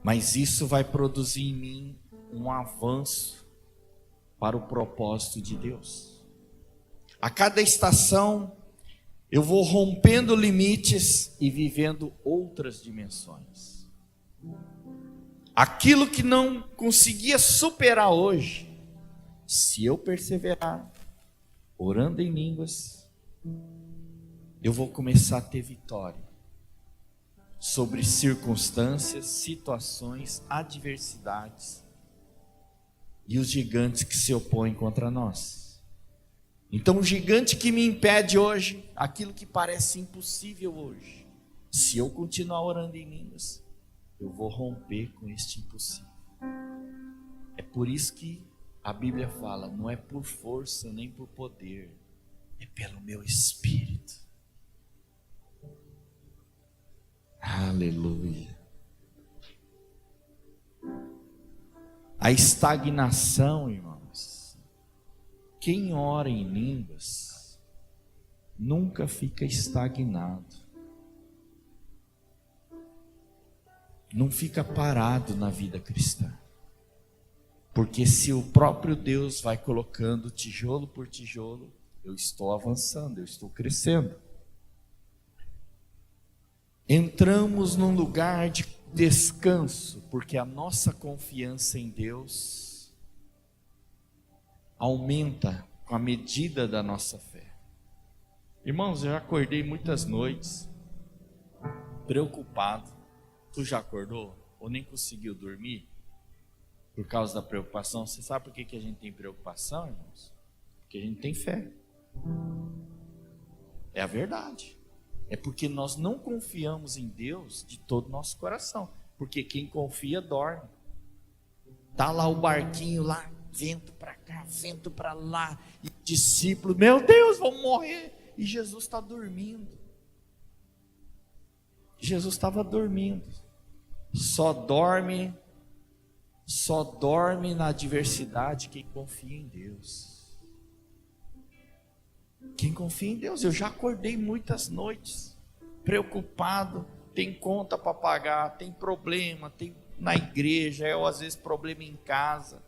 mas isso vai produzir em mim um avanço para o propósito de Deus. A cada estação, eu vou rompendo limites e vivendo outras dimensões. Aquilo que não conseguia superar hoje, se eu perseverar, orando em línguas, eu vou começar a ter vitória sobre circunstâncias, situações, adversidades e os gigantes que se opõem contra nós. Então o gigante que me impede hoje, aquilo que parece impossível hoje, se eu continuar orando em línguas, eu vou romper com este impossível. É por isso que a Bíblia fala, não é por força nem por poder, é pelo meu Espírito. Aleluia. A estagnação, irmãos, quem ora em línguas nunca fica estagnado. Não fica parado na vida cristã. Porque se o próprio Deus vai colocando tijolo por tijolo, eu estou avançando, eu estou crescendo. Entramos num lugar de descanso, porque a nossa confiança em Deus aumenta com a medida da nossa fé. Irmãos, eu já acordei muitas noites preocupado. Tu já acordou? Ou nem conseguiu dormir? Por causa da preocupação. Você sabe por que a gente tem preocupação, irmãos? Porque a gente tem fé. É a verdade. É porque nós não confiamos em Deus de todo o nosso coração. Porque quem confia dorme. Tá lá o barquinho lá, vento para cá, vento para lá, e discípulos, meu Deus, vamos morrer. E Jesus está dormindo. Jesus estava dormindo. Só dorme na adversidade quem confia em Deus. Quem confia em Deus. Eu já acordei muitas noites preocupado, tem conta para pagar, tem problema, tem na igreja, ou às vezes problema em casa.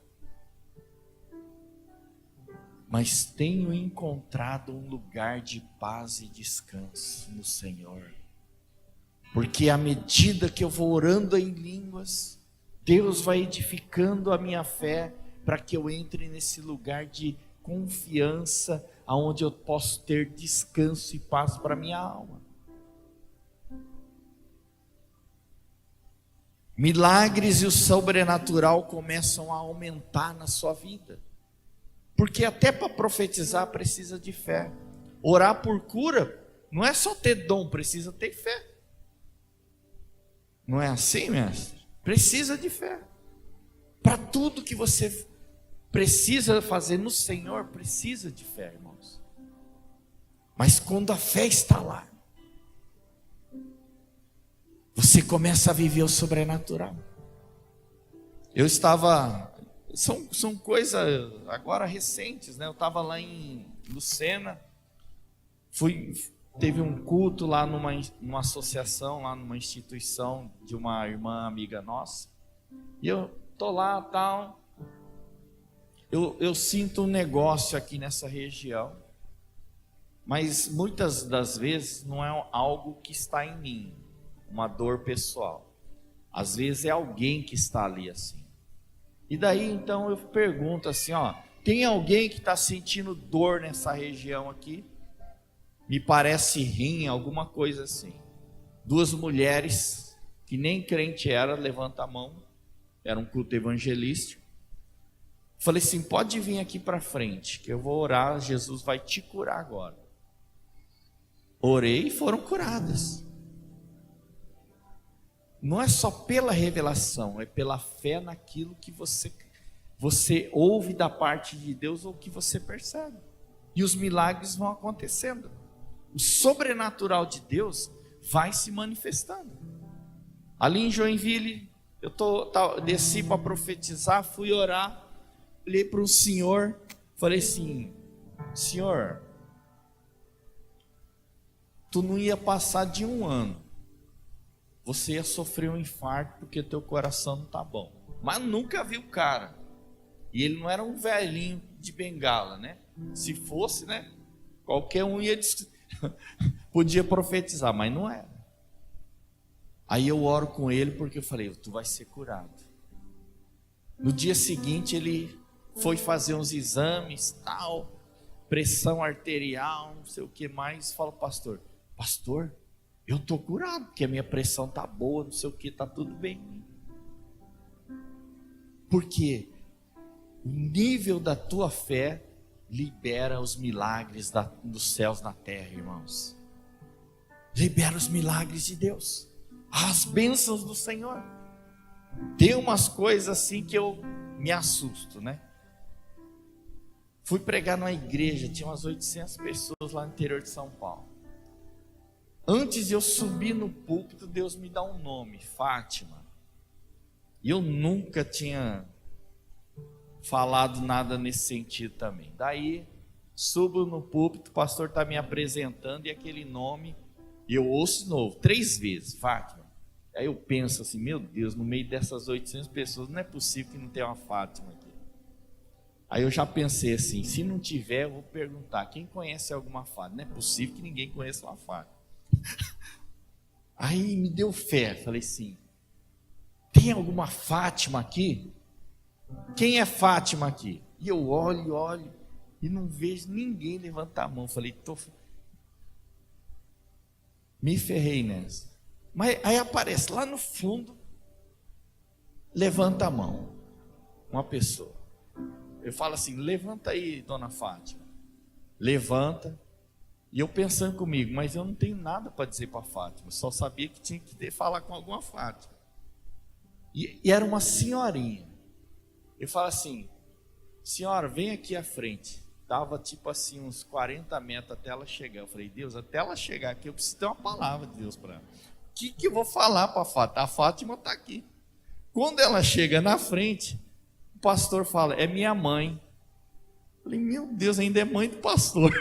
Mas tenho encontrado um lugar de paz e descanso no Senhor. Porque à medida que eu vou orando em línguas, Deus vai edificando a minha fé para que eu entre nesse lugar de confiança, aonde eu posso ter descanso e paz para minha alma. Milagres e o sobrenatural começam a aumentar na sua vida. Porque até para profetizar precisa de fé. Orar por cura não é só ter dom, precisa ter fé. Não é assim, mestre? Precisa de fé. Para tudo que você precisa fazer no Senhor, precisa de fé, irmãos. Mas quando a fé está lá, você começa a viver o sobrenatural. Eu estava, são coisas agora recentes, né? Eu estava lá em Lucena, teve um culto lá numa associação, lá numa instituição de uma irmã amiga nossa, e eu tô lá, tal, eu sinto um negócio aqui nessa região, mas muitas das vezes não é algo que está em mim, uma dor pessoal. Às vezes é alguém que está ali assim. E daí então eu pergunto assim, tem alguém que está sentindo dor nessa região aqui? Me parece rim, alguma coisa assim. 2 mulheres, que nem crente era, levanta a mão. Era um culto evangelístico. Falei assim, pode vir aqui para frente, que eu vou orar, Jesus vai te curar agora. Orei e foram curadas. Não é só pela revelação, é pela fé naquilo que você ouve da parte de Deus ou que você percebe. E os milagres vão acontecendo. O sobrenatural de Deus vai se manifestando. Ali em Joinville, eu desci para profetizar, fui orar, olhei para o senhor, falei assim, senhor, tu não ia passar de 1 ano, você ia sofrer um infarto porque teu coração não está bom. Mas nunca vi o cara, e ele não era um velhinho de bengala, né? Se fosse, né, qualquer um podia profetizar, mas não era. Aí eu oro com ele porque eu falei, tu vai ser curado. No dia seguinte ele foi fazer uns exames, tal, pressão arterial, não sei o que mais. Fala, pastor, eu estou curado, porque a minha pressão está boa, não sei o que, está tudo bem. Porque o nível da tua fé libera os milagres dos céus na terra, irmãos. Libera os milagres de Deus, as bênçãos do Senhor. Tem umas coisas assim que eu me assusto, né? Fui pregar numa igreja, tinha umas 800 pessoas lá no interior de São Paulo. Antes de eu subir no púlpito, Deus me dá um nome, Fátima. E eu nunca tinha falado nada nesse sentido também. Daí, subo no púlpito, o pastor está me apresentando e aquele nome, e eu ouço de novo, 3 vezes, Fátima. Aí eu penso assim, meu Deus, no meio dessas 800 pessoas, não é possível que não tenha uma Fátima aqui. Aí eu já pensei assim, se não tiver, eu vou perguntar, quem conhece alguma Fátima? Não é possível que ninguém conheça uma Fátima. Aí me deu fé, falei assim, tem alguma Fátima aqui? Quem é Fátima aqui? E eu olho e não vejo ninguém levantar a mão. Falei, me ferrei nessa. Mas aí aparece lá no fundo, levanta a mão, uma pessoa. Eu falo assim: levanta aí, dona Fátima. Levanta. E eu pensando comigo, mas eu não tenho nada para dizer para a Fátima. Só sabia que tinha que falar com alguma Fátima. E era uma senhorinha. Eu falo assim: senhora, vem aqui à frente. Dava tipo assim uns 40 metros até ela chegar. Eu falei: Deus, até ela chegar aqui eu preciso ter uma palavra de Deus para ela. O que eu vou falar para a Fátima? A Fátima está aqui. Quando ela chega na frente, o pastor fala: é minha mãe. Eu falei: meu Deus, ainda é mãe do pastor.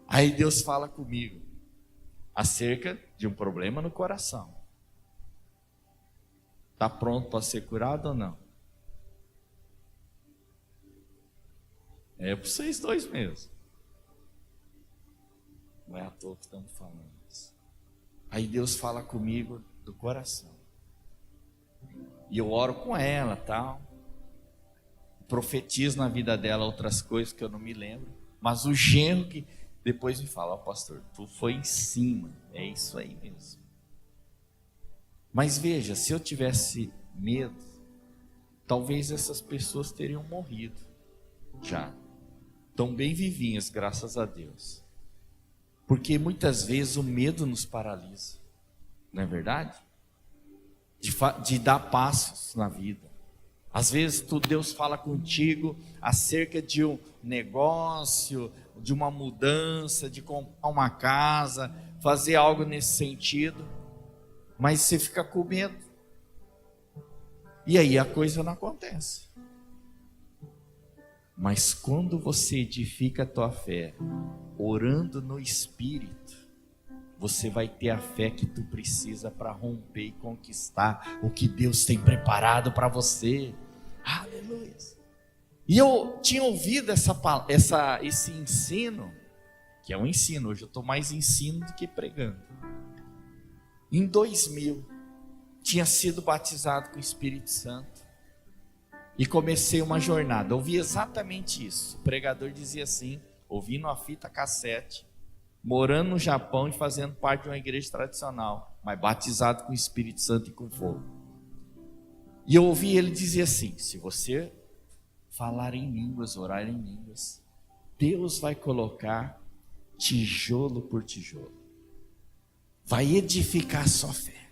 Aí Deus fala comigo acerca de um problema no coração. Está pronto para ser curado ou não? É para vocês dois mesmo. Não é à toa que estamos falando isso. Aí Deus fala comigo do coração. E eu oro com ela, tal. Profetizo na vida dela outras coisas que eu não me lembro. Mas o genro que depois me fala: ó, pastor, tu foi em cima. É isso aí mesmo. Mas veja, se eu tivesse medo, talvez essas pessoas teriam morrido já. Tão bem vivinhas, graças a Deus. Porque muitas vezes o medo nos paralisa. Não é verdade? De dar passos na vida. Às vezes Deus fala contigo acerca de um negócio, de uma mudança, de comprar uma casa, fazer algo nesse sentido, mas você fica com medo. E aí a coisa não acontece. Mas quando você edifica a tua fé, orando no Espírito, você vai ter a fé que tu precisa para romper e conquistar o que Deus tem preparado para você. Aleluia. E eu tinha ouvido esse ensino, que é um ensino, hoje eu estou mais ensino do que pregando. Em 2000, tinha sido batizado com o Espírito Santo e comecei uma jornada. Ouvi exatamente isso. O pregador dizia assim, ouvindo a fita cassete, morando no Japão e fazendo parte de uma igreja tradicional, mas batizado com o Espírito Santo e com fogo. E eu ouvi ele dizer assim: se você falar em línguas, orar em línguas, Deus vai colocar tijolo por tijolo, vai edificar a sua fé.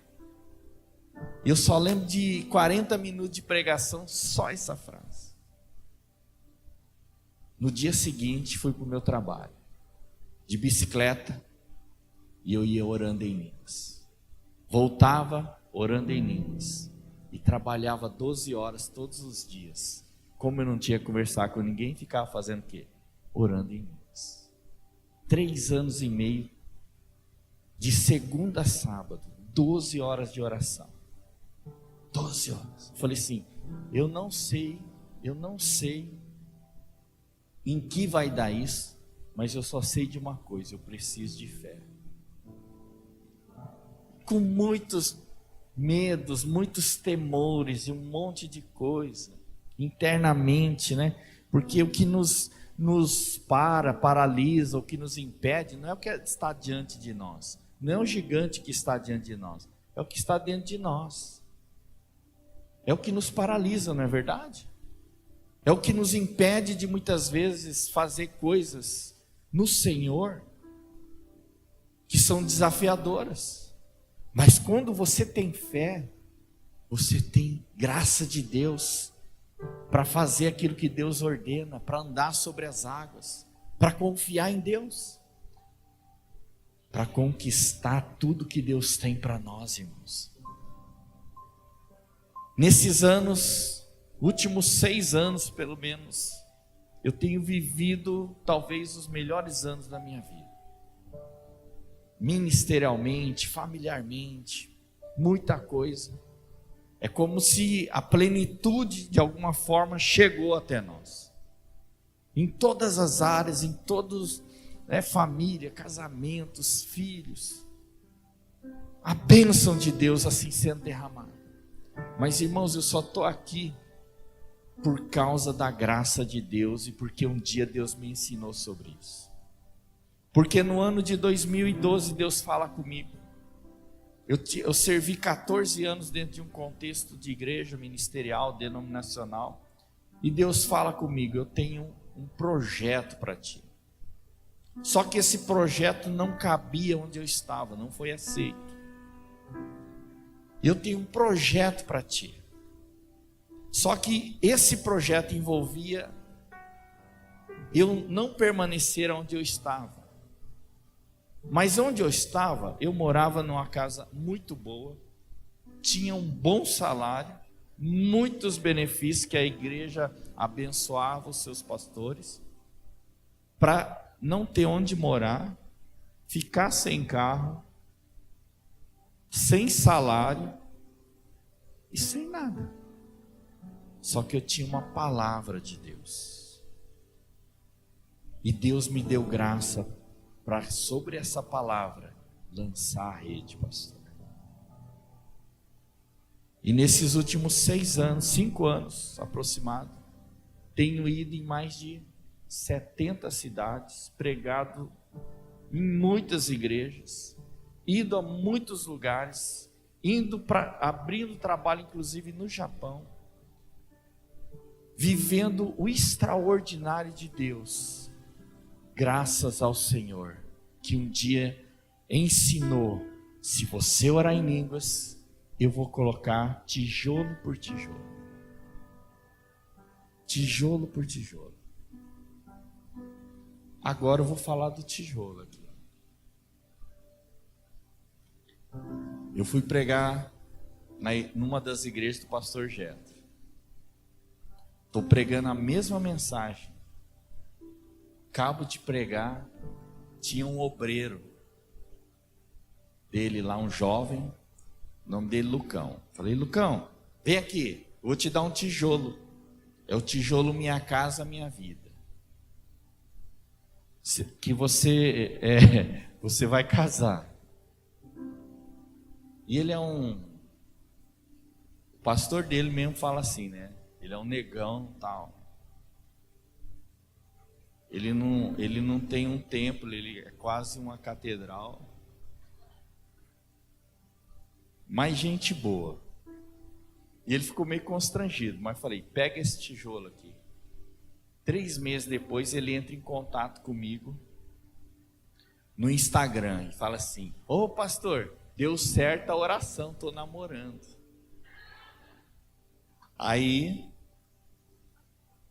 Eu só lembro de 40 minutos de pregação, só essa frase. No dia seguinte fui para o meu trabalho, de bicicleta, e eu ia orando em línguas. Voltava orando em línguas. E trabalhava 12 horas todos os dias. Como eu não tinha que conversar com ninguém, ficava fazendo o quê? Orando em línguas. 3 anos e meio, de segunda a sábado, 12 horas de oração. 12 horas. Eu falei assim: eu não sei em que vai dar isso, mas eu só sei de uma coisa: eu preciso de fé. Com muitos medos, muitos temores e um monte de coisa internamente, né? Porque o que nos paralisa, o que nos impede, não é o que está diante de nós, não é o gigante que está diante de nós, é o que está dentro de nós. É o que nos paralisa, não é verdade? É o que nos impede de muitas vezes fazer coisas no Senhor que são desafiadoras. Mas quando você tem fé, você tem graça de Deus para fazer aquilo que Deus ordena, para andar sobre as águas, para confiar em Deus, para conquistar tudo que Deus tem para nós, irmãos. Nesses anos, últimos 6 anos pelo menos, eu tenho vivido talvez os melhores anos da minha vida. Ministerialmente, familiarmente, muita coisa. É como se a plenitude de alguma forma chegou até nós. Em todas as áreas, em todos, família, casamentos, filhos. A bênção de Deus assim sendo derramada. Mas irmãos, eu só estou aqui por causa da graça de Deus e porque um dia Deus me ensinou sobre isso. Porque no ano de 2012 Deus fala comigo. Eu servi 14 anos dentro de um contexto de igreja ministerial, denominacional. E Deus fala comigo, eu tenho um projeto para ti. Só que esse projeto não cabia onde eu estava, não foi aceito. Eu tenho um projeto para ti. Só que esse projeto envolvia eu não permanecer onde eu estava. Mas onde eu estava, eu morava numa casa muito boa, tinha um bom salário, muitos benefícios que a igreja abençoava os seus pastores, para não ter onde morar, ficar sem carro, sem salário e sem nada. Só que eu tinha uma palavra de Deus. E Deus me deu graça para, sobre essa palavra, lançar a rede, pastor. E nesses últimos 5 anos aproximado, tenho ido em mais de 70 cidades, pregado em muitas igrejas, ido a muitos lugares, abrindo trabalho inclusive no Japão, vivendo o extraordinário de Deus, graças ao Senhor, que um dia ensinou, se você orar em línguas, eu vou colocar tijolo por tijolo. Tijolo por tijolo. Agora eu vou falar do tijolo aqui. Eu fui pregar numa das igrejas do pastor Jeto. Estou pregando a mesma mensagem. Acabo de pregar, tinha um obreiro dele lá, um jovem, o nome dele Lucão. Falei, Lucão, vem aqui, eu vou te dar um tijolo. É o tijolo Minha Casa, Minha Vida. Que você vai casar. E ele é o pastor dele mesmo fala assim, né? Ele é um negão e tal. Ele não tem um templo, ele é quase uma catedral. Mas gente boa. E ele ficou meio constrangido, mas falei, pega esse tijolo aqui. 3 meses depois ele entra em contato comigo no Instagram e fala assim, ô pastor, deu certo a oração, estou namorando. Aí,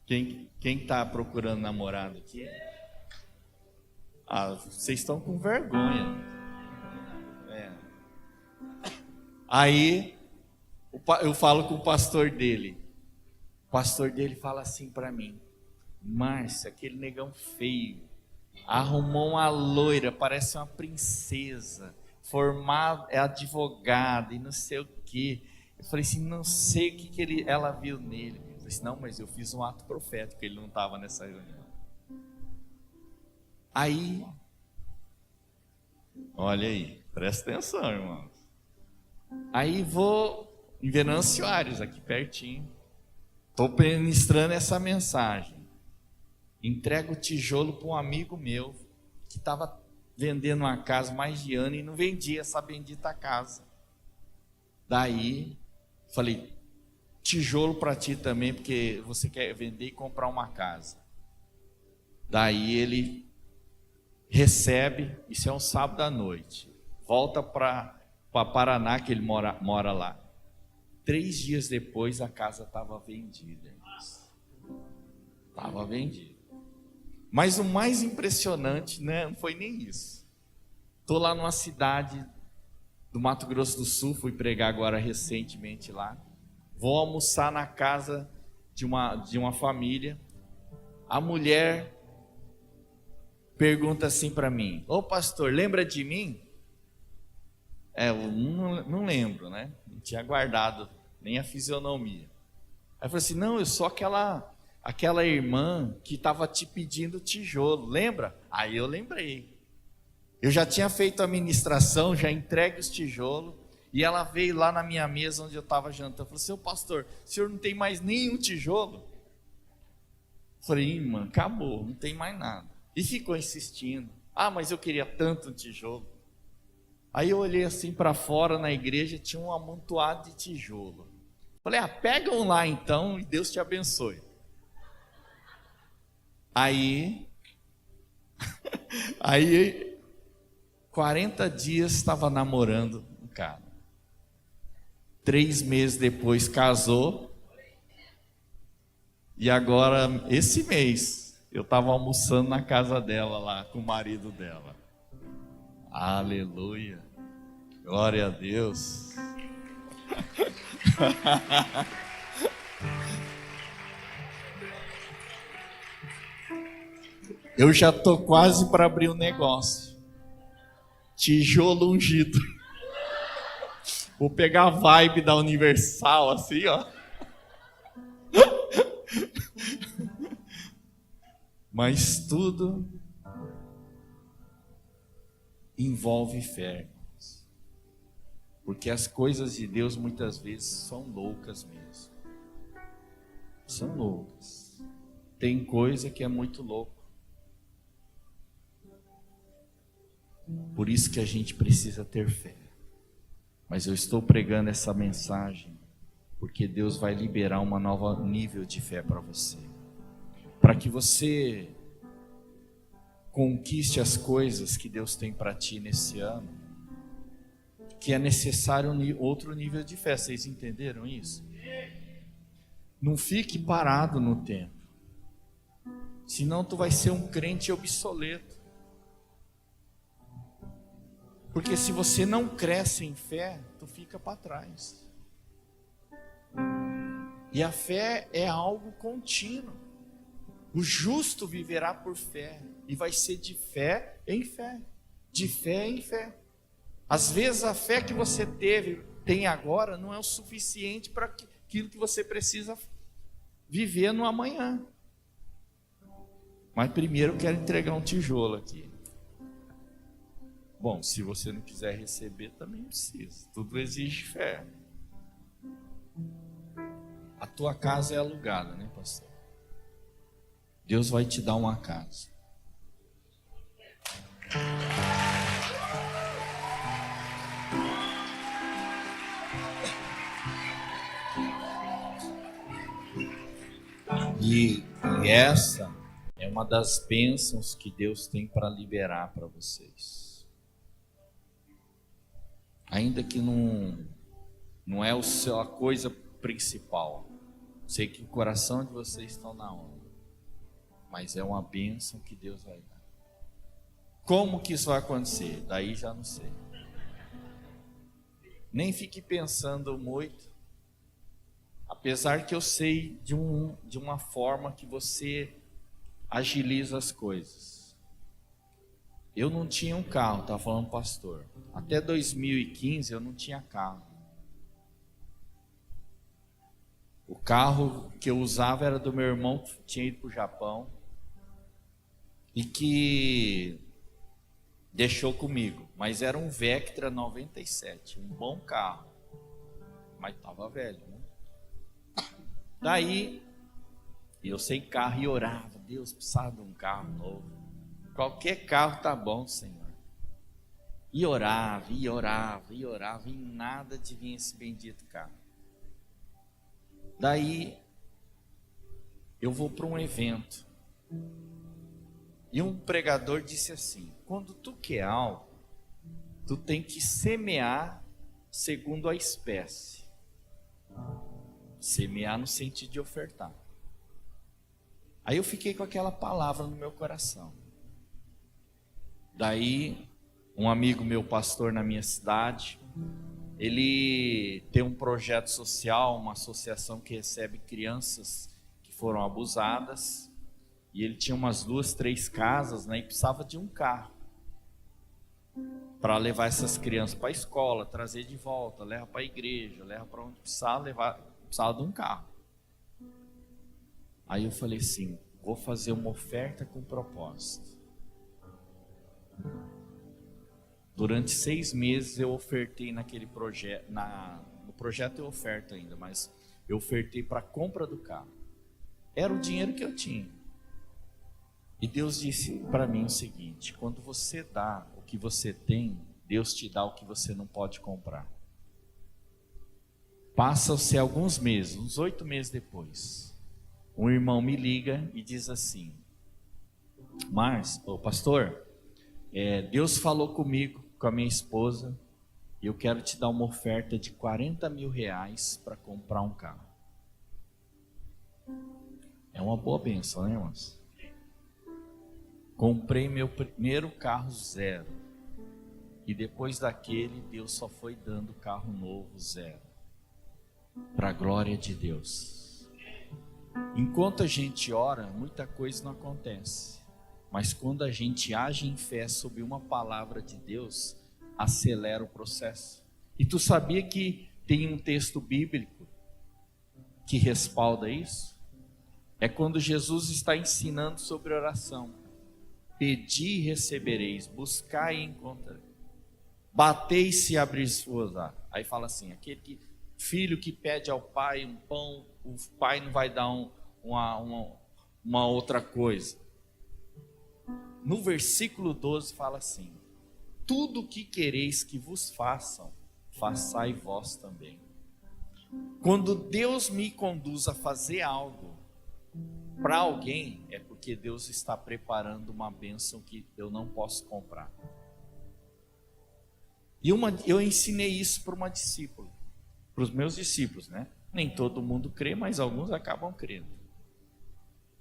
quem está procurando namorado aqui? Vocês estão com vergonha. Aí, eu falo com o pastor dele. O pastor dele fala assim para mim, Márcia, aquele negão feio, arrumou uma loira, parece uma princesa, formada, é advogada e não sei o que. Eu falei assim, não sei o que ela viu nele. Eu falei assim, não, mas eu fiz um ato profético, ele não estava nessa reunião. Aí, olha aí, presta atenção, irmãos. Aí vou em Venâncio Aires, aqui pertinho, estou ministrando essa mensagem. Entrego o tijolo para um amigo meu que estava vendendo uma casa mais de ano e não vendia essa bendita casa. Daí falei, tijolo para ti também, porque você quer vender e comprar uma casa. Daí ele recebe, isso é um sábado à noite, volta para Paraná, que ele mora lá. 3 dias depois a casa estava vendida. Estava vendida. Mas o mais impressionante, né, não foi nem isso. Estou lá numa cidade do Mato Grosso do Sul, fui pregar agora recentemente lá. Vou almoçar na casa de uma família. A mulher pergunta assim para mim, ô pastor, lembra de mim? Eu não lembro, né? Não tinha guardado nem a fisionomia. Aí eu falei assim, não, eu sou aquela irmã que estava te pedindo tijolo, lembra? Aí eu lembrei. Eu já tinha feito a ministração, já entregue os tijolos, e ela veio lá na minha mesa onde eu estava jantando. Falou, seu pastor, o senhor não tem mais nenhum tijolo? Eu falei, irmã, acabou, não tem mais nada. E ficou insistindo. Ah, mas eu queria tanto um tijolo. Aí eu olhei assim para fora na igreja, tinha um amontoado de tijolo. Falei, pega um lá então e Deus te abençoe. Aí 40 dias estava namorando um cara. 3 meses depois casou. E agora, esse mês, eu estava almoçando na casa dela lá, com o marido dela. Aleluia. Glória a Deus. Eu já estou quase para abrir um negócio. Tijolo ungido. Vou pegar a vibe da Universal, assim, ó. Mas tudo envolve fé, irmãos. Porque as coisas de Deus muitas vezes são loucas mesmo. São loucas. Tem coisa que é muito louco. Por isso que a gente precisa ter fé. Mas eu estou pregando essa mensagem porque Deus vai liberar uma nova nível de fé para você. Para que você conquiste as coisas que Deus tem para ti nesse ano, que é necessário outro nível de fé. Vocês entenderam isso? Não fique parado no tempo, senão tu vai ser um crente obsoleto. Porque se você não cresce em fé, tu fica para trás. E a fé é algo contínuo. O justo viverá por fé, e vai ser de fé em fé, de fé em fé. Às vezes a fé que você tem agora não é o suficiente para aquilo que você precisa viver no amanhã. Mas primeiro eu quero entregar um tijolo aqui. Bom, se você não quiser receber, também precisa. Tudo exige fé. A tua casa é alugada, né, pastor? Deus vai te dar uma casa. E essa é uma das bênçãos que Deus tem para liberar para vocês. Ainda que não é a coisa principal. Sei que o coração de vocês está na onda. Mas é uma bênção que Deus vai dar. Como que isso vai acontecer? Daí já não sei. Nem fique pensando muito. Apesar que eu sei de uma forma que você agiliza as coisas. Eu não tinha um carro, estava falando pastor. Até 2015 eu não tinha carro. O carro que eu usava era do meu irmão que tinha ido para o Japão e que deixou comigo. Mas era um Vectra 97, um bom carro, mas estava velho, né? Daí eu sem carro e orava, Deus, precisava de um carro novo. Qualquer carro tá bom, Senhor. E orava, e orava, e orava, e nada de vir esse bendito carro. Daí eu vou para um evento e um pregador disse assim: quando tu quer algo, tu tem que semear segundo a espécie. Semear no sentido de ofertar. Aí eu fiquei com aquela palavra no meu coração. Daí um amigo meu, pastor na minha cidade, ele tem um projeto social, uma associação que recebe crianças que foram abusadas, e ele tinha umas 2, 3 casas, né, e precisava de um carro para levar essas crianças para a escola, trazer de volta, leva para a igreja, leva para onde precisava de um carro. Aí eu falei assim, vou fazer uma oferta com propósito. Durante 6 meses eu ofertei naquele projeto, no projeto eu oferto ainda, mas eu ofertei para a compra do carro. Era o dinheiro que eu tinha. E Deus disse para mim o seguinte: quando você dá o que você tem, Deus te dá o que você não pode comprar. Passam-se alguns meses, uns 8 meses depois, um irmão me liga e diz assim: pastor, Deus falou comigo, com a minha esposa, e eu quero te dar uma oferta de 40 mil reais para comprar um carro. É uma boa bênção, né, irmãos? Comprei meu primeiro carro zero, e depois daquele Deus só foi dando carro novo zero, para a glória de Deus. Enquanto a gente ora, muita coisa não acontece, mas quando a gente age em fé sobre uma palavra de Deus, acelera o processo. E tu sabia que tem um texto bíblico que respalda isso? É quando Jesus está ensinando sobre oração: pedi e recebereis, buscai e encontrareis, batei se abrir-se-vos. Aí fala assim: aquele filho que pede ao pai um pão, o pai não vai dar uma outra coisa. No versículo 12 fala assim: tudo o que quereis que vos façam, façai vós também. Quando Deus me conduz a fazer algo para alguém, é porque Deus está preparando uma bênção que eu não posso comprar. E eu ensinei isso para uma discípula, para os meus discípulos, né? Nem todo mundo crê, mas alguns acabam crendo.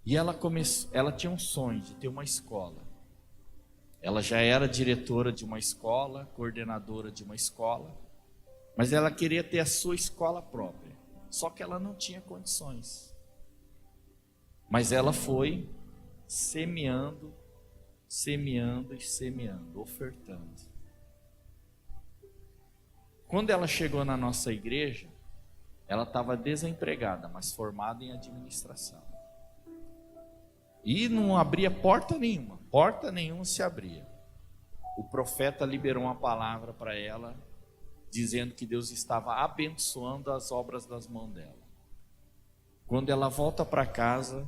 E ela tinha um sonho de ter uma escola. Ela já era diretora de uma escola, coordenadora de uma escola, mas ela queria ter a sua escola própria. Só que ela não tinha condições. Mas ela foi semeando, ofertando. Quando ela chegou na nossa igreja, ela estava desempregada, mas formada em administração. E não abria porta nenhuma se abria. O profeta liberou uma palavra para ela, dizendo que Deus estava abençoando as obras das mãos dela. Quando ela volta para casa,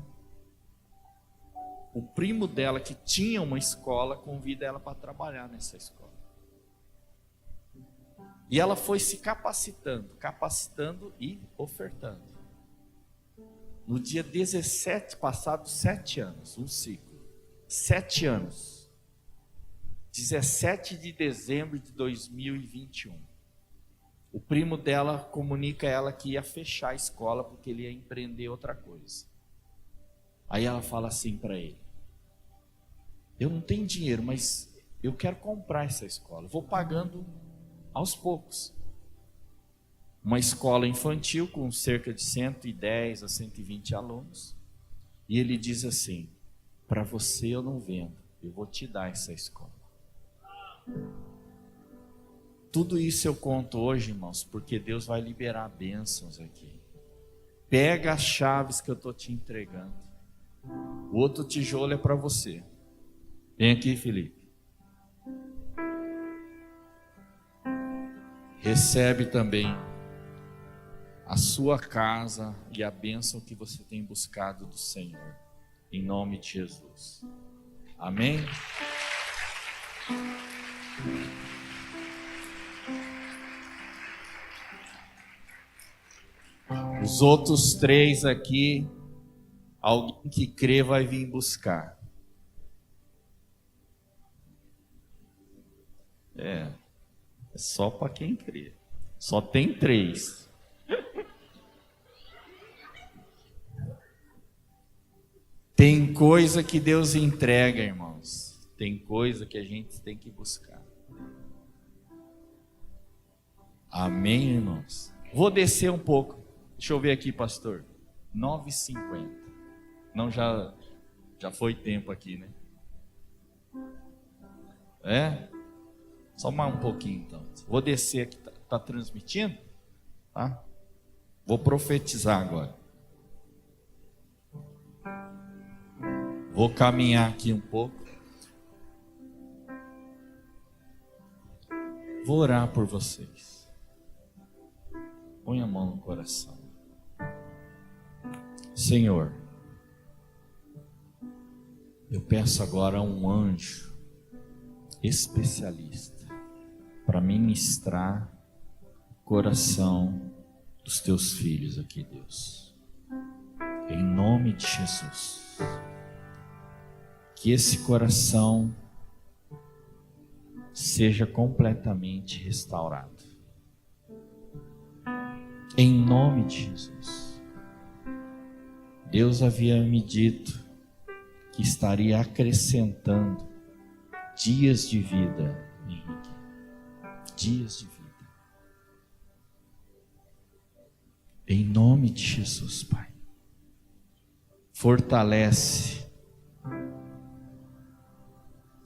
o primo dela, que tinha uma escola, convida ela para trabalhar nessa escola. E ela foi se capacitando e ofertando. No dia 17, passados 7 anos, um ciclo, 7 anos, 17 de dezembro de 2021, o primo dela comunica a ela que ia fechar a escola porque ele ia empreender outra coisa. Aí ela fala assim para ele: eu não tenho dinheiro, mas eu quero comprar essa escola, vou pagando aos poucos. Uma escola infantil com cerca de 110 a 120 alunos. E ele diz assim: para você eu não vendo, eu vou te dar essa escola. Tudo isso eu conto hoje, irmãos, porque Deus vai liberar bênçãos aqui. Pega as chaves que eu estou te entregando. O outro tijolo é para você. Vem aqui, Felipe. Recebe também a sua casa e a bênção que você tem buscado do Senhor, em nome de Jesus. Amém? Os outros 3 aqui, alguém que crê vai vir buscar. É só para quem crê. Só tem 3. Tem coisa que Deus entrega, irmãos. Tem coisa que a gente tem que buscar. Amém, irmãos? Vou descer um pouco. Deixa eu ver aqui, pastor. 9h50. Não, já foi tempo aqui, né? Só mais um pouquinho, então. Vou descer aqui. Tá transmitindo? Tá? Vou profetizar agora. Vou caminhar aqui um pouco. Vou orar por vocês. Põe a mão no coração. Senhor, Eu peço agora um anjo especialista para ministrar o coração dos teus filhos aqui, Deus. Em nome de Jesus. Que esse coração seja completamente restaurado. Em nome de Jesus. Deus havia me dito que estaria acrescentando dias de vida, Henrique. Dias de vida. Em nome de Jesus, Pai. Fortalece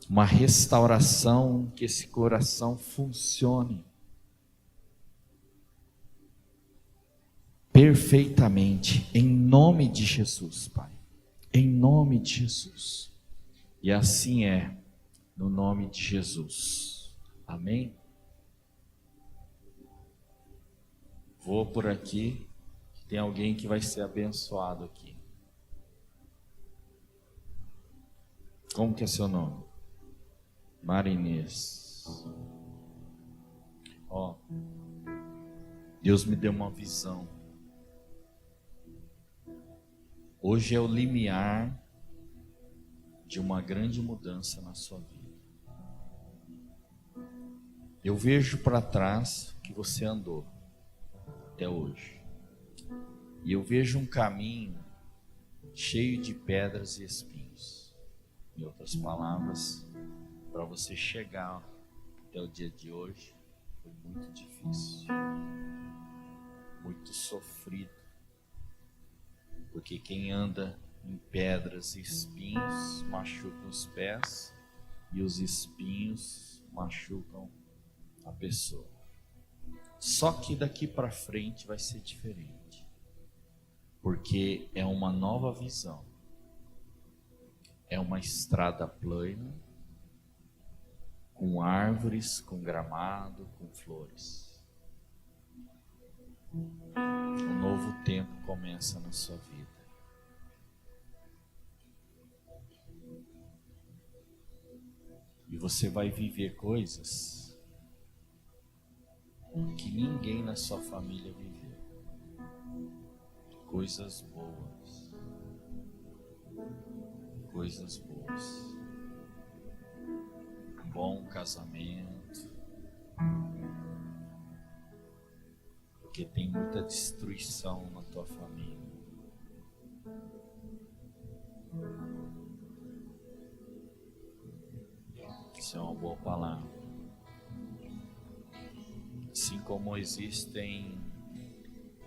uma restauração, que esse coração funcione perfeitamente, em nome de Jesus, Pai. Em nome de Jesus. E assim é, no nome de Jesus. Amém? Vou por aqui, tem alguém que vai ser abençoado aqui. Como que é seu nome? Marinês. Ó, Deus me deu uma visão. Hoje é o limiar de uma grande mudança na sua vida. Eu vejo para trás que você andou até hoje. E eu vejo um caminho cheio de pedras e espinhos. Em outras palavras, para você chegar até o dia de hoje, foi muito difícil, muito sofrido, porque quem anda em pedras e espinhos machuca os pés, e os espinhos machucam a pessoa. Só que daqui para frente vai ser diferente, porque é uma nova visão, é uma estrada plana, com árvores, com gramado, com flores. Um novo tempo começa na sua vida. E você vai viver coisas que ninguém na sua família viveu. Coisas boas. Coisas boas. Bom casamento, porque tem muita destruição na tua família. Isso é uma boa palavra. Assim como existem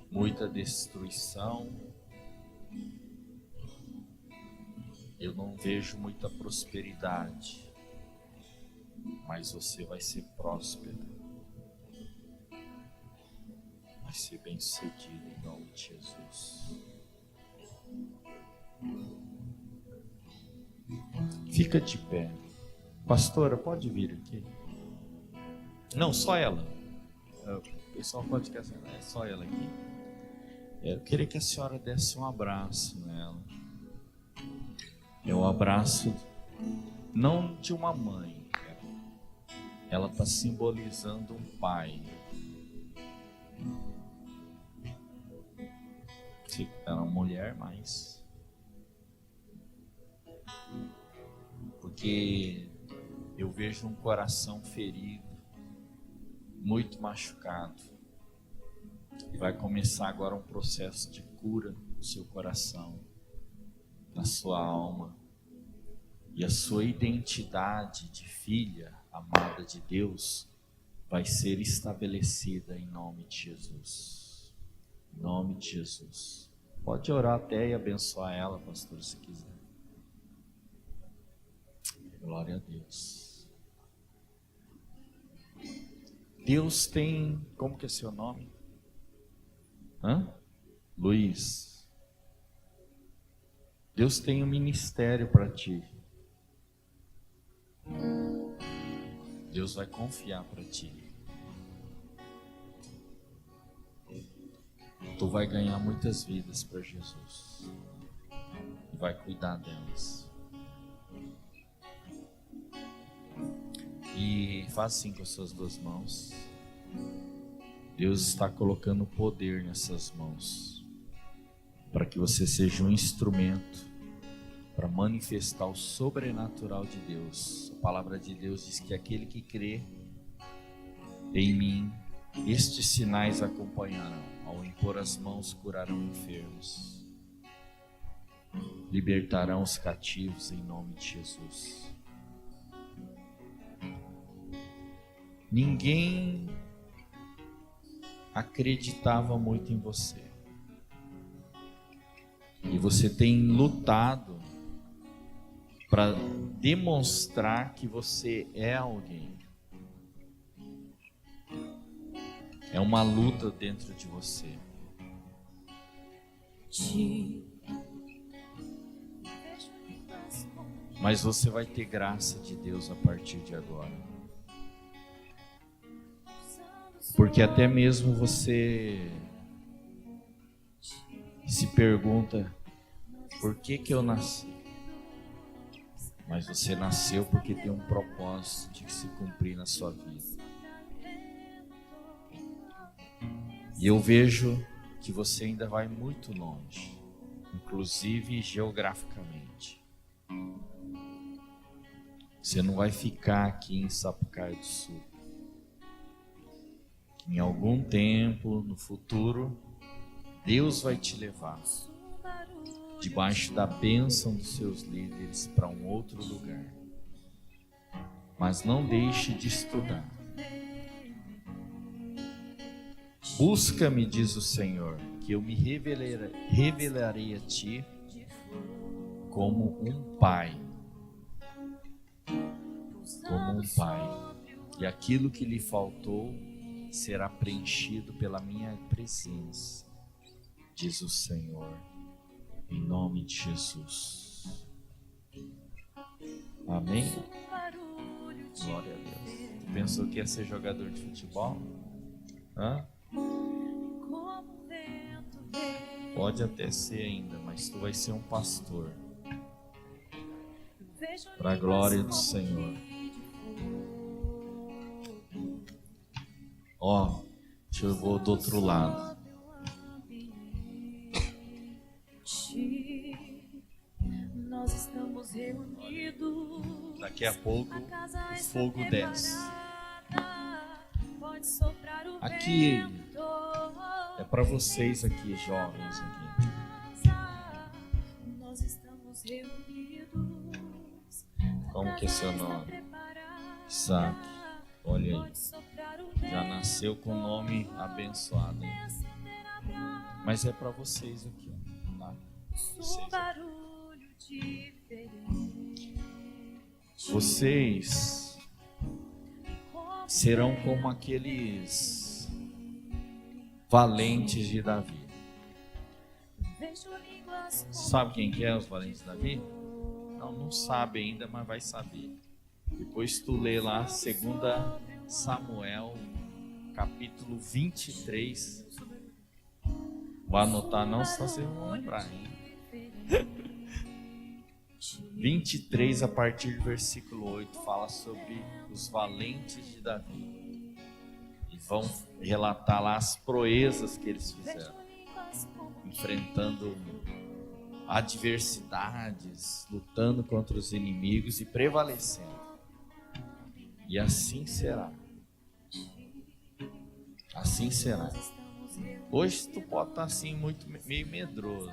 muita destruição, eu não vejo muita prosperidade. Mas você vai ser próspero, vai ser bem sucedido em nome de Jesus. Fica de pé. Pastora, pode vir aqui? Não, só ela. O pessoal pode querer, é só ela aqui. Eu queria que a senhora desse um abraço nela. É o abraço não de uma mãe. Ela está simbolizando um pai. Ela é uma mulher, mas porque eu vejo um coração ferido, muito machucado, e vai começar agora um processo de cura no seu coração, na sua alma, e a sua identidade de filha amada de Deus vai ser estabelecida em nome de Jesus. Em nome de Jesus. Pode orar até e abençoar ela, pastor, se quiser. Glória a Deus. Deus tem, como que é seu nome? Luiz. Deus tem um ministério para ti. Deus vai confiar para ti. Tu vai ganhar muitas vidas para Jesus. E vai cuidar delas. E faz assim com as suas duas mãos. Deus está colocando poder nessas mãos, para que você seja um instrumento para manifestar o sobrenatural de Deus. A palavra de Deus diz que aquele que crê em mim, estes sinais acompanharão. Ao impor as mãos, curarão enfermos, libertarão os cativos em nome de Jesus. Ninguém acreditava muito em você, e você tem lutado para demonstrar que você é alguém. É uma luta dentro de você. Mas você vai ter graça de Deus a partir de agora. Porque até mesmo você se pergunta: por que eu nasci? Mas você nasceu porque tem um propósito de se cumprir na sua vida. E eu vejo que você ainda vai muito longe, inclusive geograficamente. Você não vai ficar aqui em Sapucaí do Sul. Em algum tempo, no futuro, Deus vai te levar debaixo da bênção dos seus líderes para um outro lugar. Mas não deixe de estudar. Busca-me, diz o Senhor, que eu me revelarei a ti como um pai. Como um pai. E aquilo que lhe faltou será preenchido pela minha presença, diz o Senhor, em nome de Jesus. Amém? Glória a Deus. Tu pensou que ia ser jogador de futebol? Hã? Pode até ser ainda, mas tu vai ser um pastor, para a glória do Senhor. Ó, eu vou do outro lado. Nós estamos reunidos. Daqui a pouco o fogo desce. Aqui é para vocês aqui, jovens aqui. Nós estamos reunidos. Como que é seu nome? Isaac. Olha aí. Já nasceu com o nome abençoado, hein? Mas é para vocês aqui, tá? Vocês aqui. Vocês serão como aqueles valentes de Davi. Sabe quem que é os valentes de Davi? Não sabe ainda, mas vai saber. Depois tu lê lá 2 Samuel, capítulo 23. Vou anotar, não, senão vocês vão lembrar, hein? 23, a partir do versículo 8, fala sobre os valentes de Davi. E vão relatar lá as proezas que eles fizeram, enfrentando adversidades, lutando contra os inimigos e prevalecendo. E assim será. Assim será. Hoje tu pode estar assim meio medroso,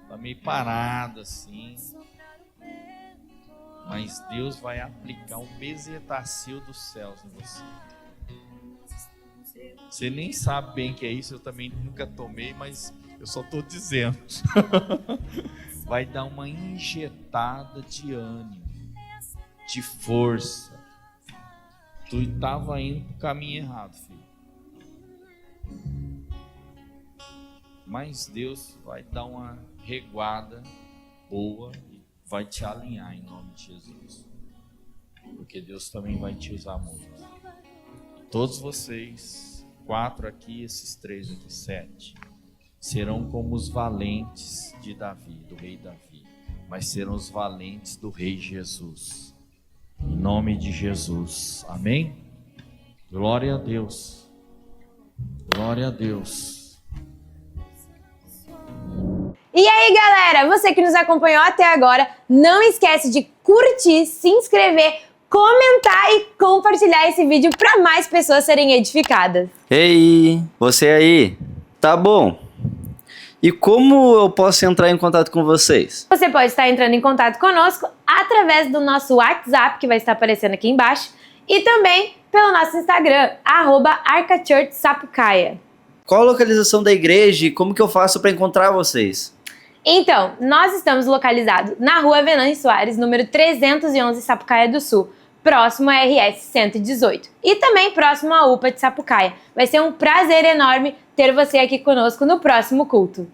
tá meio parado assim, mas Deus vai aplicar um bezetacil dos céus em você. Você nem sabe bem o que é isso, eu também nunca tomei, mas eu só estou dizendo. Vai dar uma injetada de ânimo, de força. Tu estava indo para o caminho errado, filho. Mas Deus vai dar uma reguada boa e vai te alinhar em nome de Jesus. Porque Deus também vai te usar muito. Todos vocês, 4 aqui, esses 3 aqui, 7, serão como os valentes de Davi, do rei Davi, mas serão os valentes do rei Jesus. Em nome de Jesus. Amém? Glória a Deus. Glória a Deus. E aí, galera, você que nos acompanhou até agora, não esquece de curtir, se inscrever, comentar e compartilhar esse vídeo para mais pessoas serem edificadas. Ei, você aí, tá bom? E como eu posso entrar em contato com vocês? Você pode estar entrando em contato conosco através do nosso WhatsApp, que vai estar aparecendo aqui embaixo, e também pelo nosso Instagram, @arcachurchsapucaia. Qual a localização da igreja e como que eu faço para encontrar vocês? Então, nós estamos localizados na Rua Venâncio Soares, número 311, Sapucaia do Sul, próximo à RS 118 e também próximo à UPA de Sapucaia. Vai ser um prazer enorme ter você aqui conosco no próximo culto.